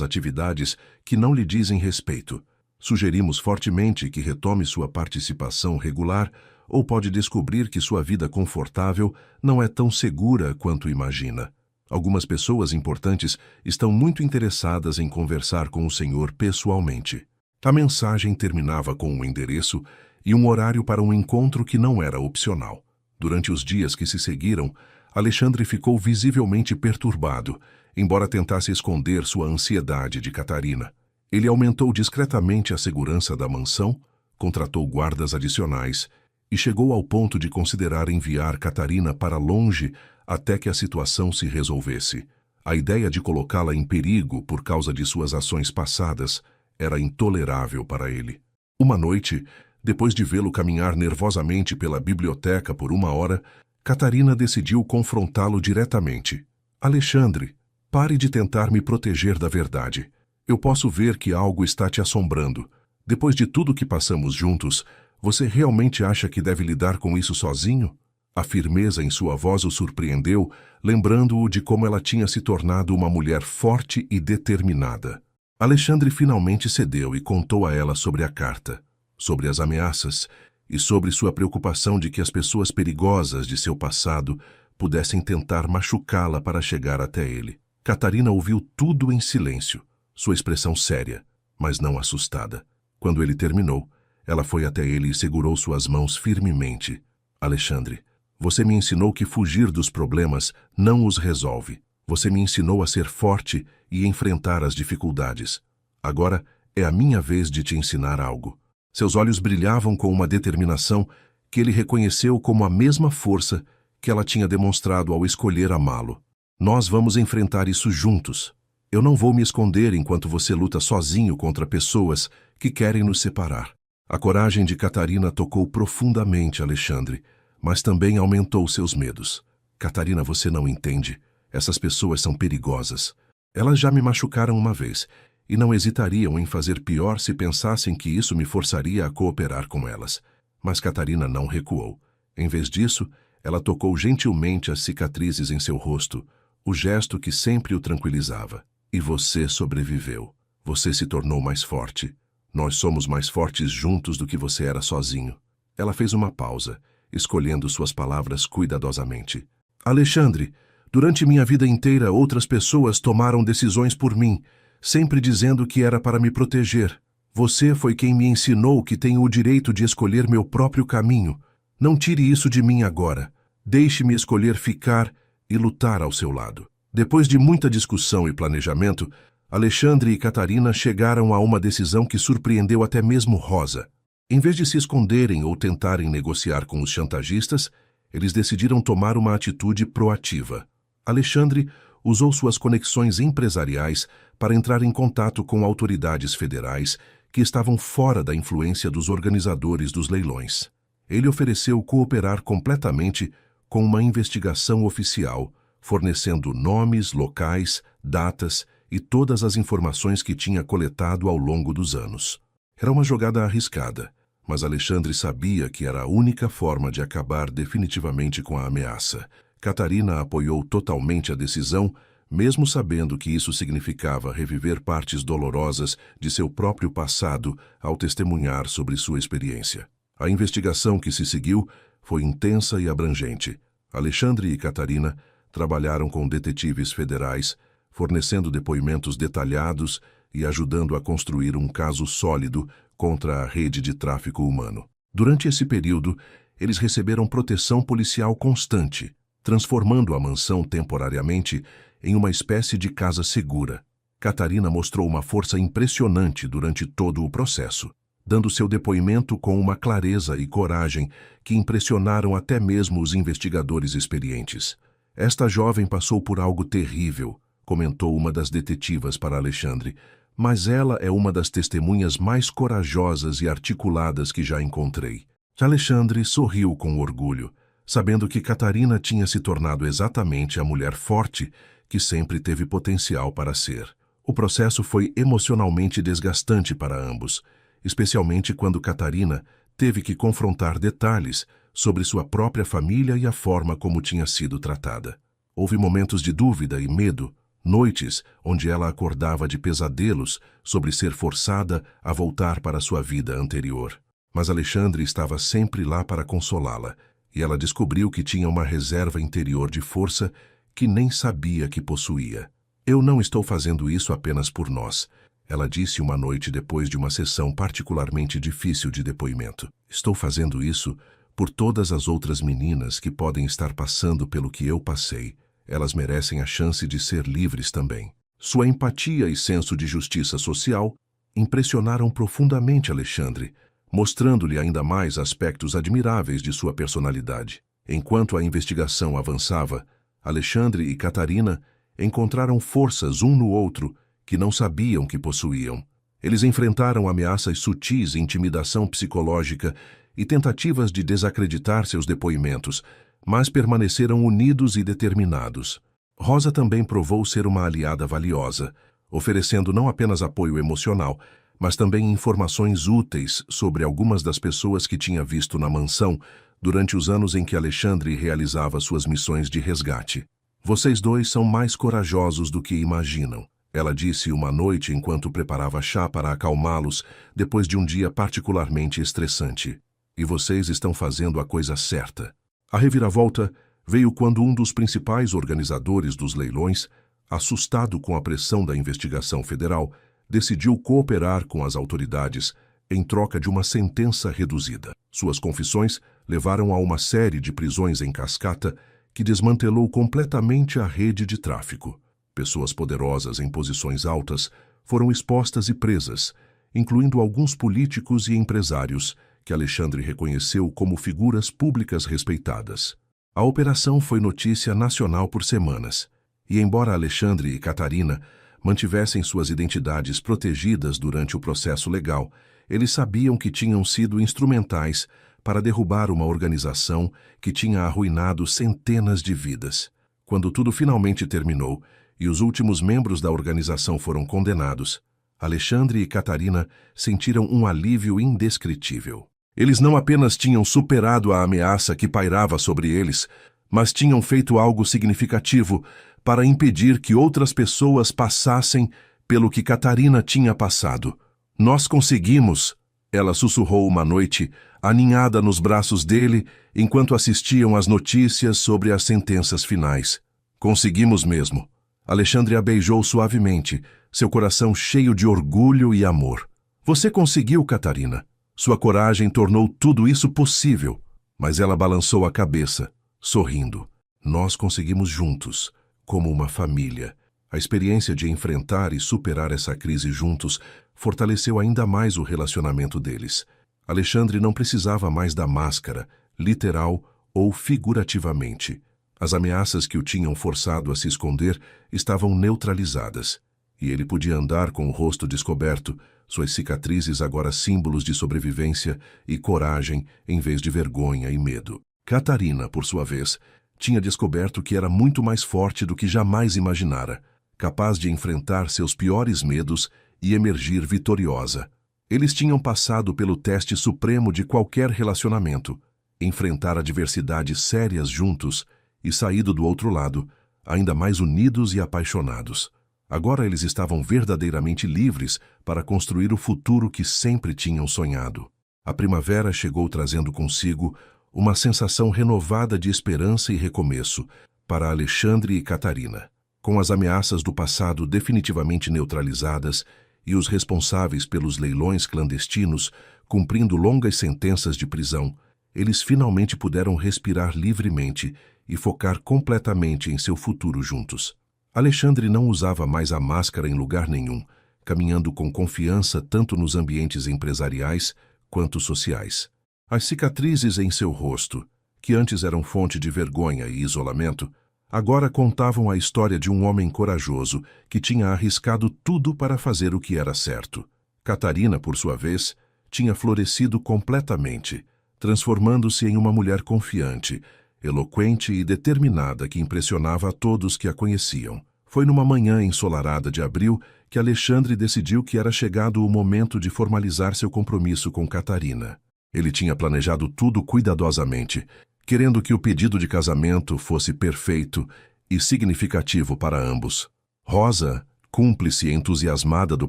atividades que não lhe dizem respeito. Sugerimos fortemente que retome sua participação regular ou pode descobrir que sua vida confortável não é tão segura quanto imagina. Algumas pessoas importantes estão muito interessadas em conversar com o senhor pessoalmente. A mensagem terminava com um endereço e um horário para um encontro que não era opcional. Durante os dias que se seguiram, Alexandre ficou visivelmente perturbado, embora tentasse esconder sua ansiedade de Catarina. Ele aumentou discretamente a segurança da mansão, contratou guardas adicionais e chegou ao ponto de considerar enviar Catarina para longe até que a situação se resolvesse. A ideia de colocá-la em perigo por causa de suas ações passadas era intolerável para ele. Uma noite, depois de vê-lo caminhar nervosamente pela biblioteca por 1 hora, Catarina decidiu confrontá-lo diretamente. Alexandre, pare de tentar me proteger da verdade. Eu posso ver que algo está te assombrando. Depois de tudo que passamos juntos, você realmente acha que deve lidar com isso sozinho? A firmeza em sua voz o surpreendeu, lembrando-o de como ela tinha se tornado uma mulher forte e determinada. Alexandre finalmente cedeu e contou a ela sobre a carta, sobre as ameaças e sobre sua preocupação de que as pessoas perigosas de seu passado pudessem tentar machucá-la para chegar até ele. Catarina ouviu tudo em silêncio, sua expressão séria, mas não assustada. Quando ele terminou, ela foi até ele e segurou suas mãos firmemente. Alexandre, você me ensinou que fugir dos problemas não os resolve. Você me ensinou a ser forte e enfrentar as dificuldades. Agora é a minha vez de te ensinar algo. Seus olhos brilhavam com uma determinação que ele reconheceu como a mesma força que ela tinha demonstrado ao escolher amá-lo. Nós vamos enfrentar isso juntos. Eu não vou me esconder enquanto você luta sozinho contra pessoas que querem nos separar. A coragem de Catarina tocou profundamente Alexandre, mas também aumentou seus medos. Catarina, você não entende. Essas pessoas são perigosas. Elas já me machucaram uma vez e não hesitariam em fazer pior se pensassem que isso me forçaria a cooperar com elas. Mas Catarina não recuou. Em vez disso, ela tocou gentilmente as cicatrizes em seu rosto, o gesto que sempre o tranquilizava. E você sobreviveu. Você se tornou mais forte. Nós somos mais fortes juntos do que você era sozinho. Ela fez uma pausa, escolhendo suas palavras cuidadosamente. Alexandre, durante minha vida inteira outras pessoas tomaram decisões por mim, sempre dizendo que era para me proteger. Você foi quem me ensinou que tenho o direito de escolher meu próprio caminho. Não tire isso de mim agora. Deixe-me escolher ficar e lutar ao seu lado. Depois de muita discussão e planejamento, Alexandre e Catarina chegaram a uma decisão que surpreendeu até mesmo Rosa. Em vez de se esconderem ou tentarem negociar com os chantagistas, eles decidiram tomar uma atitude proativa. Alexandre usou suas conexões empresariais para entrar em contato com autoridades federais que estavam fora da influência dos organizadores dos leilões. Ele ofereceu cooperar completamente com uma investigação oficial, fornecendo nomes, locais, datas e todas as informações que tinha coletado ao longo dos anos. Era uma jogada arriscada, mas Alexandre sabia que era a única forma de acabar definitivamente com a ameaça. Catarina apoiou totalmente a decisão, mesmo sabendo que isso significava reviver partes dolorosas de seu próprio passado ao testemunhar sobre sua experiência. A investigação que se seguiu foi intensa e abrangente. Alexandre e Catarina trabalharam com detetives federais, fornecendo depoimentos detalhados e ajudando a construir um caso sólido contra a rede de tráfico humano. Durante esse período, eles receberam proteção policial constante, transformando a mansão temporariamente em uma espécie de casa segura. Catarina mostrou uma força impressionante durante todo o processo, dando seu depoimento com uma clareza e coragem que impressionaram até mesmo os investigadores experientes. Esta jovem passou por algo terrível, comentou uma das detetivas para Alexandre, mas ela é uma das testemunhas mais corajosas e articuladas que já encontrei. Alexandre sorriu com orgulho, sabendo que Catarina tinha se tornado exatamente a mulher forte que sempre teve potencial para ser. O processo foi emocionalmente desgastante para ambos, especialmente quando Catarina teve que confrontar detalhes sobre sua própria família e a forma como tinha sido tratada. Houve momentos de dúvida e medo, noites onde ela acordava de pesadelos sobre ser forçada a voltar para sua vida anterior. Mas Alexandre estava sempre lá para consolá-la, e ela descobriu que tinha uma reserva interior de força que nem sabia que possuía. Eu não estou fazendo isso apenas por nós, ela disse uma noite depois de uma sessão particularmente difícil de depoimento. Estou fazendo isso por todas as outras meninas que podem estar passando pelo que eu passei. Elas merecem a chance de ser livres também. Sua empatia e senso de justiça social impressionaram profundamente Alexandre, mostrando-lhe ainda mais aspectos admiráveis de sua personalidade. Enquanto a investigação avançava, Alexandre e Catarina encontraram forças um no outro que não sabiam que possuíam. Eles enfrentaram ameaças sutis, intimidação psicológica e tentativas de desacreditar seus depoimentos, mas permaneceram unidos e determinados. Rosa também provou ser uma aliada valiosa, oferecendo não apenas apoio emocional, mas também informações úteis sobre algumas das pessoas que tinha visto na mansão durante os anos em que Alexandre realizava suas missões de resgate. Vocês dois são mais corajosos do que imaginam, ela disse uma noite enquanto preparava chá para acalmá-los depois de um dia particularmente estressante. E vocês estão fazendo a coisa certa. A reviravolta veio quando um dos principais organizadores dos leilões, assustado com a pressão da investigação federal, decidiu cooperar com as autoridades em troca de uma sentença reduzida. Suas confissões levaram a uma série de prisões em cascata que desmantelou completamente a rede de tráfico. Pessoas poderosas em posições altas foram expostas e presas, incluindo alguns políticos e empresários que Alexandre reconheceu como figuras públicas respeitadas. A operação foi notícia nacional por semanas, e embora Alexandre e Catarina mantivessem suas identidades protegidas durante o processo legal, eles sabiam que tinham sido instrumentais para derrubar uma organização que tinha arruinado centenas de vidas. Quando tudo finalmente terminou e os últimos membros da organização foram condenados, Alexandre e Catarina sentiram um alívio indescritível. Eles não apenas tinham superado a ameaça que pairava sobre eles, mas tinham feito algo significativo para impedir que outras pessoas passassem pelo que Catarina tinha passado. Nós conseguimos, ela sussurrou uma noite, aninhada nos braços dele, enquanto assistiam às notícias sobre as sentenças finais. Conseguimos mesmo. Alexandre a beijou suavemente, seu coração cheio de orgulho e amor. Você conseguiu, Catarina. Sua coragem tornou tudo isso possível. Mas ela balançou a cabeça, sorrindo. Nós conseguimos juntos, como uma família. A experiência de enfrentar e superar essa crise juntos fortaleceu ainda mais o relacionamento deles. Alexandre não precisava mais da máscara, literal ou figurativamente. As ameaças que o tinham forçado a se esconder estavam neutralizadas, e ele podia andar com o rosto descoberto, suas cicatrizes agora símbolos de sobrevivência e coragem em vez de vergonha e medo. Catarina, por sua vez, tinha descoberto que era muito mais forte do que jamais imaginara, capaz de enfrentar seus piores medos e emergir vitoriosa. Eles tinham passado pelo teste supremo de qualquer relacionamento, enfrentar adversidades sérias juntos e saído do outro lado, ainda mais unidos e apaixonados. Agora eles estavam verdadeiramente livres para construir o futuro que sempre tinham sonhado. A primavera chegou trazendo consigo uma sensação renovada de esperança e recomeço para Alexandre e Catarina. Com as ameaças do passado definitivamente neutralizadas e os responsáveis pelos leilões clandestinos cumprindo longas sentenças de prisão, eles finalmente puderam respirar livremente e focar completamente em seu futuro juntos. Alexandre não usava mais a máscara em lugar nenhum, caminhando com confiança tanto nos ambientes empresariais quanto sociais. As cicatrizes em seu rosto, que antes eram fonte de vergonha e isolamento, Agora contavam a história de um homem corajoso que tinha arriscado tudo para fazer o que era certo. Catarina, por sua vez, tinha florescido completamente, transformando-se em uma mulher confiante, eloquente e determinada que impressionava a todos que a conheciam. Foi numa manhã ensolarada de abril que Alexandre decidiu que era chegado o momento de formalizar seu compromisso com Catarina. Ele tinha planejado tudo cuidadosamente, querendo que o pedido de casamento fosse perfeito e significativo para ambos. Rosa, cúmplice entusiasmada do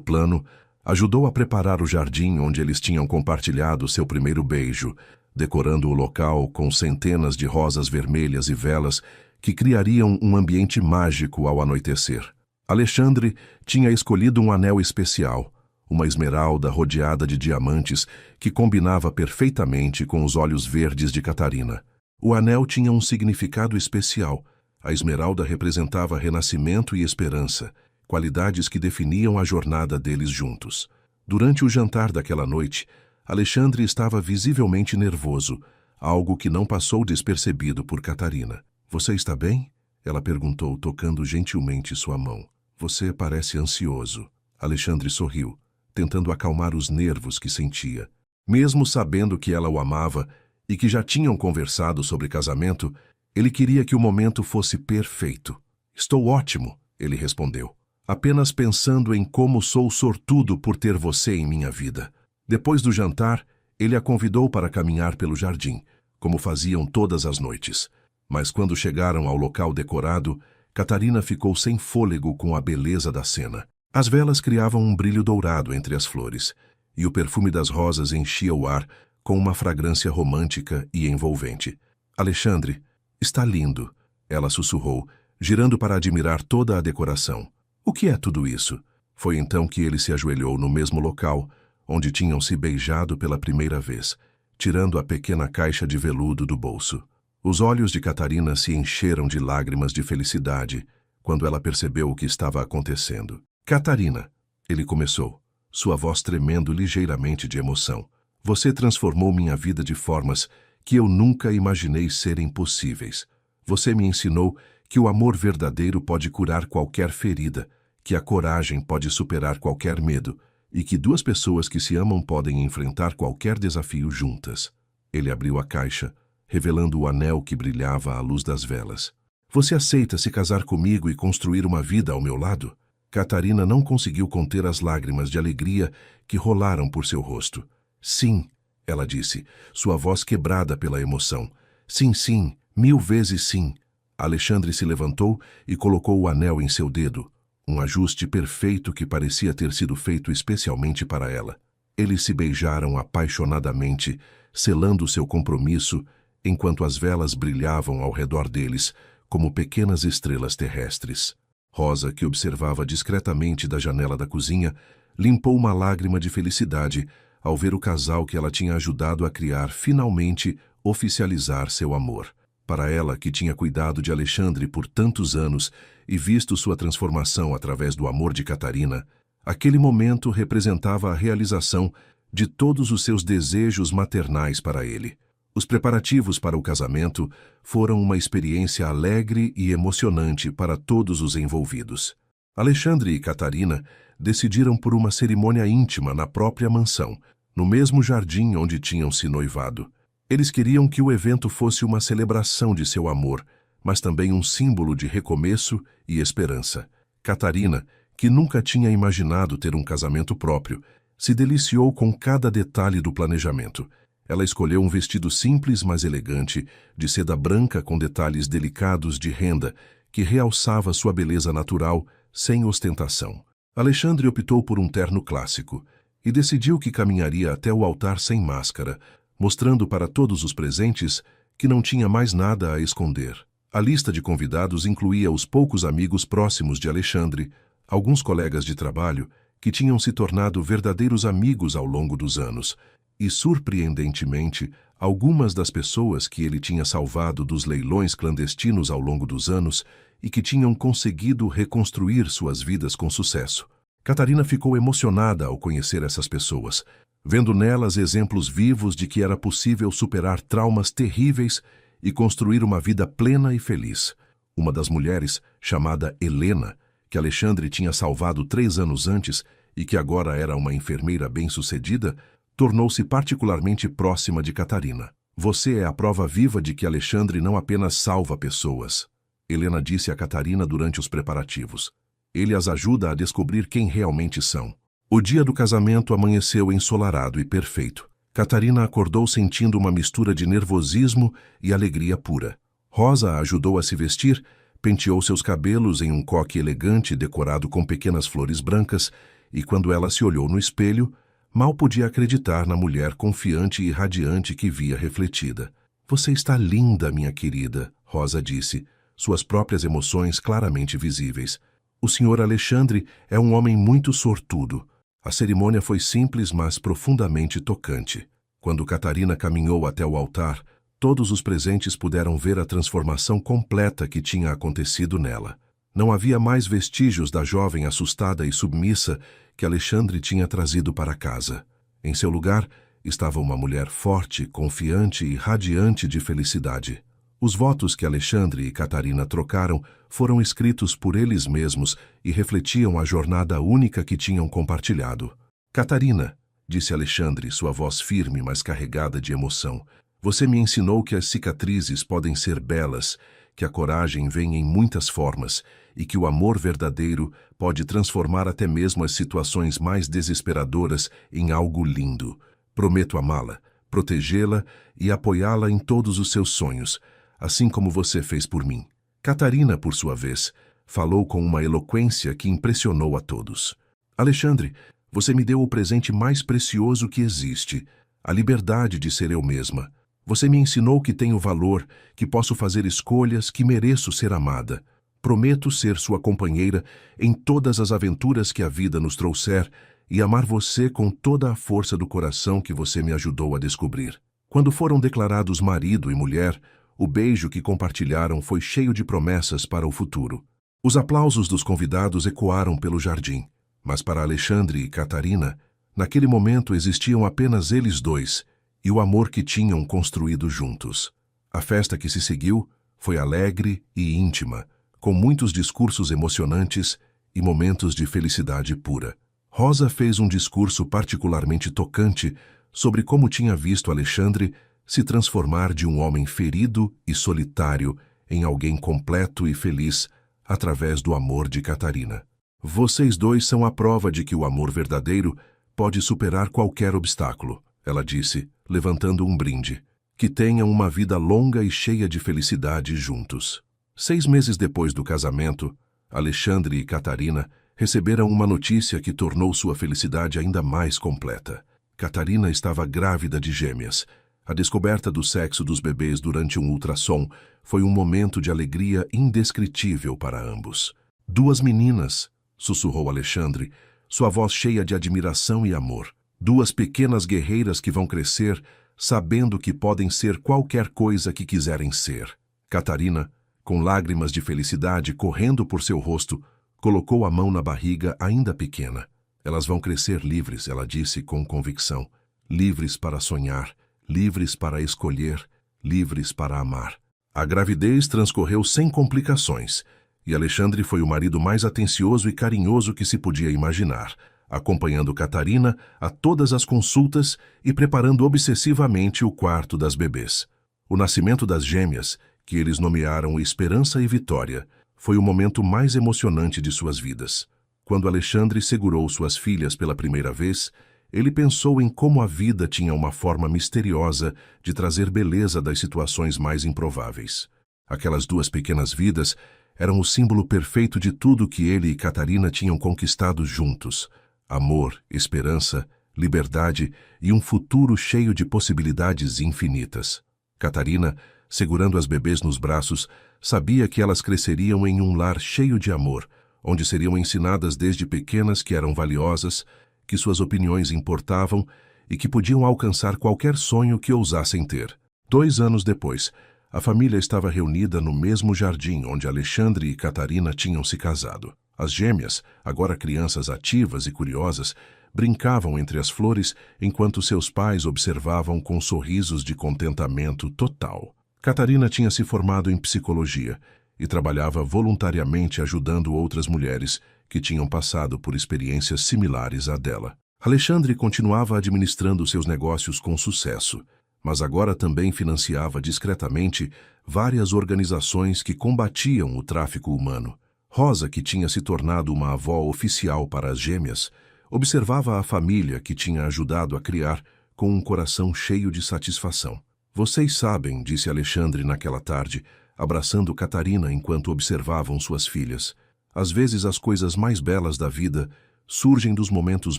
plano, ajudou a preparar o jardim onde eles tinham compartilhado seu primeiro beijo, decorando o local com centenas de rosas vermelhas e velas que criariam um ambiente mágico ao anoitecer. Alexandre tinha escolhido um anel especial, uma esmeralda rodeada de diamantes que combinava perfeitamente com os olhos verdes de Catarina. O anel tinha um significado especial. A esmeralda representava renascimento e esperança, qualidades que definiam a jornada deles juntos. Durante o jantar daquela noite, Alexandre estava visivelmente nervoso, algo que não passou despercebido por Catarina. "Você está bem?" ela perguntou, tocando gentilmente sua mão. "Você parece ansioso." Alexandre sorriu, tentando acalmar os nervos que sentia. Mesmo sabendo que ela o amava e que já tinham conversado sobre casamento, ele queria que o momento fosse perfeito. "Estou ótimo", ele respondeu. "Apenas pensando em como sou sortudo por ter você em minha vida." Depois do jantar, ele a convidou para caminhar pelo jardim, como faziam todas as noites. Mas quando chegaram ao local decorado, Catarina ficou sem fôlego com a beleza da cena. As velas criavam um brilho dourado entre as flores, e o perfume das rosas enchia o ar com uma fragrância romântica e envolvente. "Alexandre, está lindo", ela sussurrou, girando para admirar toda a decoração. "O que é tudo isso?" Foi então que ele se ajoelhou no mesmo local, onde tinham se beijado pela primeira vez, tirando a pequena caixa de veludo do bolso. Os olhos de Catarina se encheram de lágrimas de felicidade quando ela percebeu o que estava acontecendo. "Catarina", ele começou, sua voz tremendo ligeiramente de emoção, "você transformou minha vida de formas que eu nunca imaginei serem possíveis. Você me ensinou que o amor verdadeiro pode curar qualquer ferida, que a coragem pode superar qualquer medo, e que duas pessoas que se amam podem enfrentar qualquer desafio juntas." Ele abriu a caixa, revelando o anel que brilhava à luz das velas. "Você aceita se casar comigo e construir uma vida ao meu lado?" Catarina não conseguiu conter as lágrimas de alegria que rolaram por seu rosto. "Sim", ela disse, sua voz quebrada pela emoção. "Sim, sim, 1000 vezes sim." Alexandre se levantou e colocou o anel em seu dedo, um ajuste perfeito que parecia ter sido feito especialmente para ela. Eles se beijaram apaixonadamente, selando seu compromisso, enquanto as velas brilhavam ao redor deles, como pequenas estrelas terrestres. Rosa, que observava discretamente da janela da cozinha, limpou uma lágrima de felicidade ao ver o casal que ela tinha ajudado a criar finalmente oficializar seu amor. Para ela, que tinha cuidado de Alexandre por tantos anos e visto sua transformação através do amor de Catarina, aquele momento representava a realização de todos os seus desejos maternais para ele. Os preparativos para o casamento foram uma experiência alegre e emocionante para todos os envolvidos. Alexandre e Catarina decidiram por uma cerimônia íntima na própria mansão, no mesmo jardim onde tinham se noivado. Eles queriam que o evento fosse uma celebração de seu amor, mas também um símbolo de recomeço e esperança. Catarina, que nunca tinha imaginado ter um casamento próprio, se deliciou com cada detalhe do planejamento. Ela escolheu um vestido simples, mas elegante, de seda branca com detalhes delicados de renda, que realçava sua beleza natural, sem ostentação. Alexandre optou por um terno clássico e decidiu que caminharia até o altar sem máscara, mostrando para todos os presentes que não tinha mais nada a esconder. A lista de convidados incluía os poucos amigos próximos de Alexandre, alguns colegas de trabalho que tinham se tornado verdadeiros amigos ao longo dos anos, e, surpreendentemente, algumas das pessoas que ele tinha salvado dos leilões clandestinos ao longo dos anos e que tinham conseguido reconstruir suas vidas com sucesso. Catarina ficou emocionada ao conhecer essas pessoas, vendo nelas exemplos vivos de que era possível superar traumas terríveis e construir uma vida plena e feliz. Uma das mulheres, chamada Helena, que Alexandre tinha salvado 3 anos antes e que agora era uma enfermeira bem-sucedida, tornou-se particularmente próxima de Catarina. Você é a prova viva de que Alexandre não apenas salva pessoas. Helena disse a Catarina durante os preparativos. Ele as ajuda a descobrir quem realmente são. O dia do casamento amanheceu ensolarado e perfeito. Catarina acordou sentindo uma mistura de nervosismo e alegria pura. Rosa a ajudou a se vestir, penteou seus cabelos em um coque elegante decorado com pequenas flores brancas e, quando ela se olhou no espelho, mal podia acreditar na mulher confiante e radiante que via refletida. Você está linda, minha querida, Rosa disse, suas próprias emoções claramente visíveis. O senhor Alexandre é um homem muito sortudo. A cerimônia foi simples, mas profundamente tocante. Quando Catarina caminhou até o altar, todos os presentes puderam ver a transformação completa que tinha acontecido nela. Não havia mais vestígios da jovem assustada e submissa que Alexandre tinha trazido para casa. Em seu lugar, estava uma mulher forte, confiante e radiante de felicidade. Os votos que Alexandre e Catarina trocaram foram escritos por eles mesmos e refletiam a jornada única que tinham compartilhado. Catarina, disse Alexandre, sua voz firme, mas carregada de emoção, você me ensinou que as cicatrizes podem ser belas, que a coragem vem em muitas formas e que o amor verdadeiro pode transformar até mesmo as situações mais desesperadoras em algo lindo. Prometo amá-la, protegê-la e apoiá-la em todos os seus sonhos, assim como você fez por mim. Catarina, por sua vez, falou com uma eloquência que impressionou a todos. Alexandre, você me deu o presente mais precioso que existe, a liberdade de ser eu mesma. Você me ensinou que tenho valor, que posso fazer escolhas, que mereço ser amada. Prometo ser sua companheira em todas as aventuras que a vida nos trouxer e amar você com toda a força do coração que você me ajudou a descobrir. Quando foram declarados marido e mulher, o beijo que compartilharam foi cheio de promessas para o futuro. Os aplausos dos convidados ecoaram pelo jardim, mas para Alexandre e Catarina, naquele momento existiam apenas eles dois e o amor que tinham construído juntos. A festa que se seguiu foi alegre e íntima, com muitos discursos emocionantes e momentos de felicidade pura. Rosa fez um discurso particularmente tocante sobre como tinha visto Alexandre se transformar de um homem ferido e solitário em alguém completo e feliz através do amor de Catarina. Vocês dois são a prova de que o amor verdadeiro pode superar qualquer obstáculo, ela disse, levantando um brinde. Que tenham uma vida longa e cheia de felicidade juntos. 6 meses depois do casamento, Alexandre e Catarina receberam uma notícia que tornou sua felicidade ainda mais completa. Catarina estava grávida de gêmeas. A descoberta do sexo dos bebês durante um ultrassom foi um momento de alegria indescritível para ambos. 2 meninas, sussurrou Alexandre, sua voz cheia de admiração e amor. 2 pequenas guerreiras que vão crescer, sabendo que podem ser qualquer coisa que quiserem ser. Catarina, com lágrimas de felicidade correndo por seu rosto, colocou a mão na barriga ainda pequena. Elas vão crescer livres, ela disse com convicção. Livres para sonhar, livres para escolher, livres para amar. A gravidez transcorreu sem complicações, e Alexandre foi o marido mais atencioso e carinhoso que se podia imaginar, acompanhando Catarina a todas as consultas e preparando obsessivamente o quarto das bebês. O nascimento das gêmeas, que eles nomearam Esperança e Vitória, foi o momento mais emocionante de suas vidas. Quando Alexandre segurou suas filhas pela primeira vez, ele pensou em como a vida tinha uma forma misteriosa de trazer beleza das situações mais improváveis. Aquelas 2 pequenas vidas eram o símbolo perfeito de tudo que ele e Catarina tinham conquistado juntos. Amor, esperança, liberdade e um futuro cheio de possibilidades infinitas. Catarina, segurando as bebês nos braços, sabia que elas cresceriam em um lar cheio de amor, onde seriam ensinadas desde pequenas que eram valiosas, que suas opiniões importavam e que podiam alcançar qualquer sonho que ousassem ter. 2 anos depois, a família estava reunida no mesmo jardim onde Alexandre e Catarina tinham se casado. As gêmeas, agora crianças ativas e curiosas, brincavam entre as flores enquanto seus pais observavam com sorrisos de contentamento total. Catarina tinha se formado em psicologia e trabalhava voluntariamente ajudando outras mulheres que tinham passado por experiências similares à dela. Alexandre continuava administrando seus negócios com sucesso, mas agora também financiava discretamente várias organizações que combatiam o tráfico humano. Rosa, que tinha se tornado uma avó oficial para as gêmeas, observava a família que tinha ajudado a criar com um coração cheio de satisfação. Vocês sabem, disse Alexandre naquela tarde, abraçando Catarina enquanto observavam suas filhas. Às vezes as coisas mais belas da vida surgem dos momentos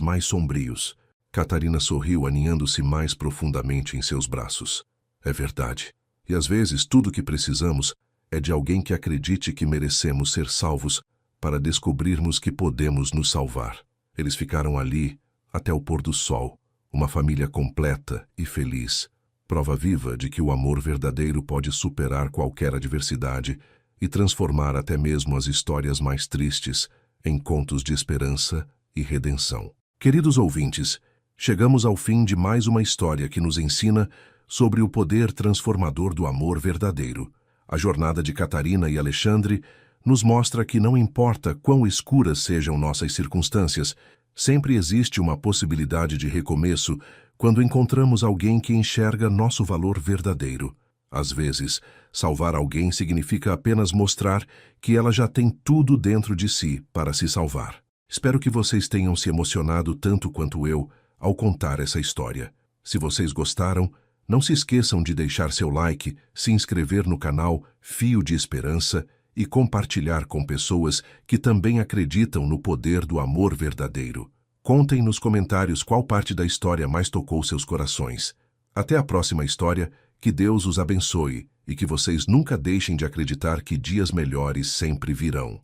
mais sombrios. Catarina sorriu, aninhando-se mais profundamente em seus braços. É verdade. E às vezes tudo o que precisamos é de alguém que acredite que merecemos ser salvos para descobrirmos que podemos nos salvar. Eles ficaram ali até o pôr do sol, uma família completa e feliz, prova viva de que o amor verdadeiro pode superar qualquer adversidade e transformar até mesmo as histórias mais tristes em contos de esperança e redenção. Queridos ouvintes, chegamos ao fim de mais uma história que nos ensina sobre o poder transformador do amor verdadeiro. A jornada de Catarina e Alexandre nos mostra que não importa quão escuras sejam nossas circunstâncias, sempre existe uma possibilidade de recomeço quando encontramos alguém que enxerga nosso valor verdadeiro. Às vezes, salvar alguém significa apenas mostrar que ela já tem tudo dentro de si para se salvar. Espero que vocês tenham se emocionado tanto quanto eu ao contar essa história. Se vocês gostaram, não se esqueçam de deixar seu like, se inscrever no canal Fio de Esperança e compartilhar com pessoas que também acreditam no poder do amor verdadeiro. Contem nos comentários qual parte da história mais tocou seus corações. Até a próxima história, que Deus os abençoe e que vocês nunca deixem de acreditar que dias melhores sempre virão.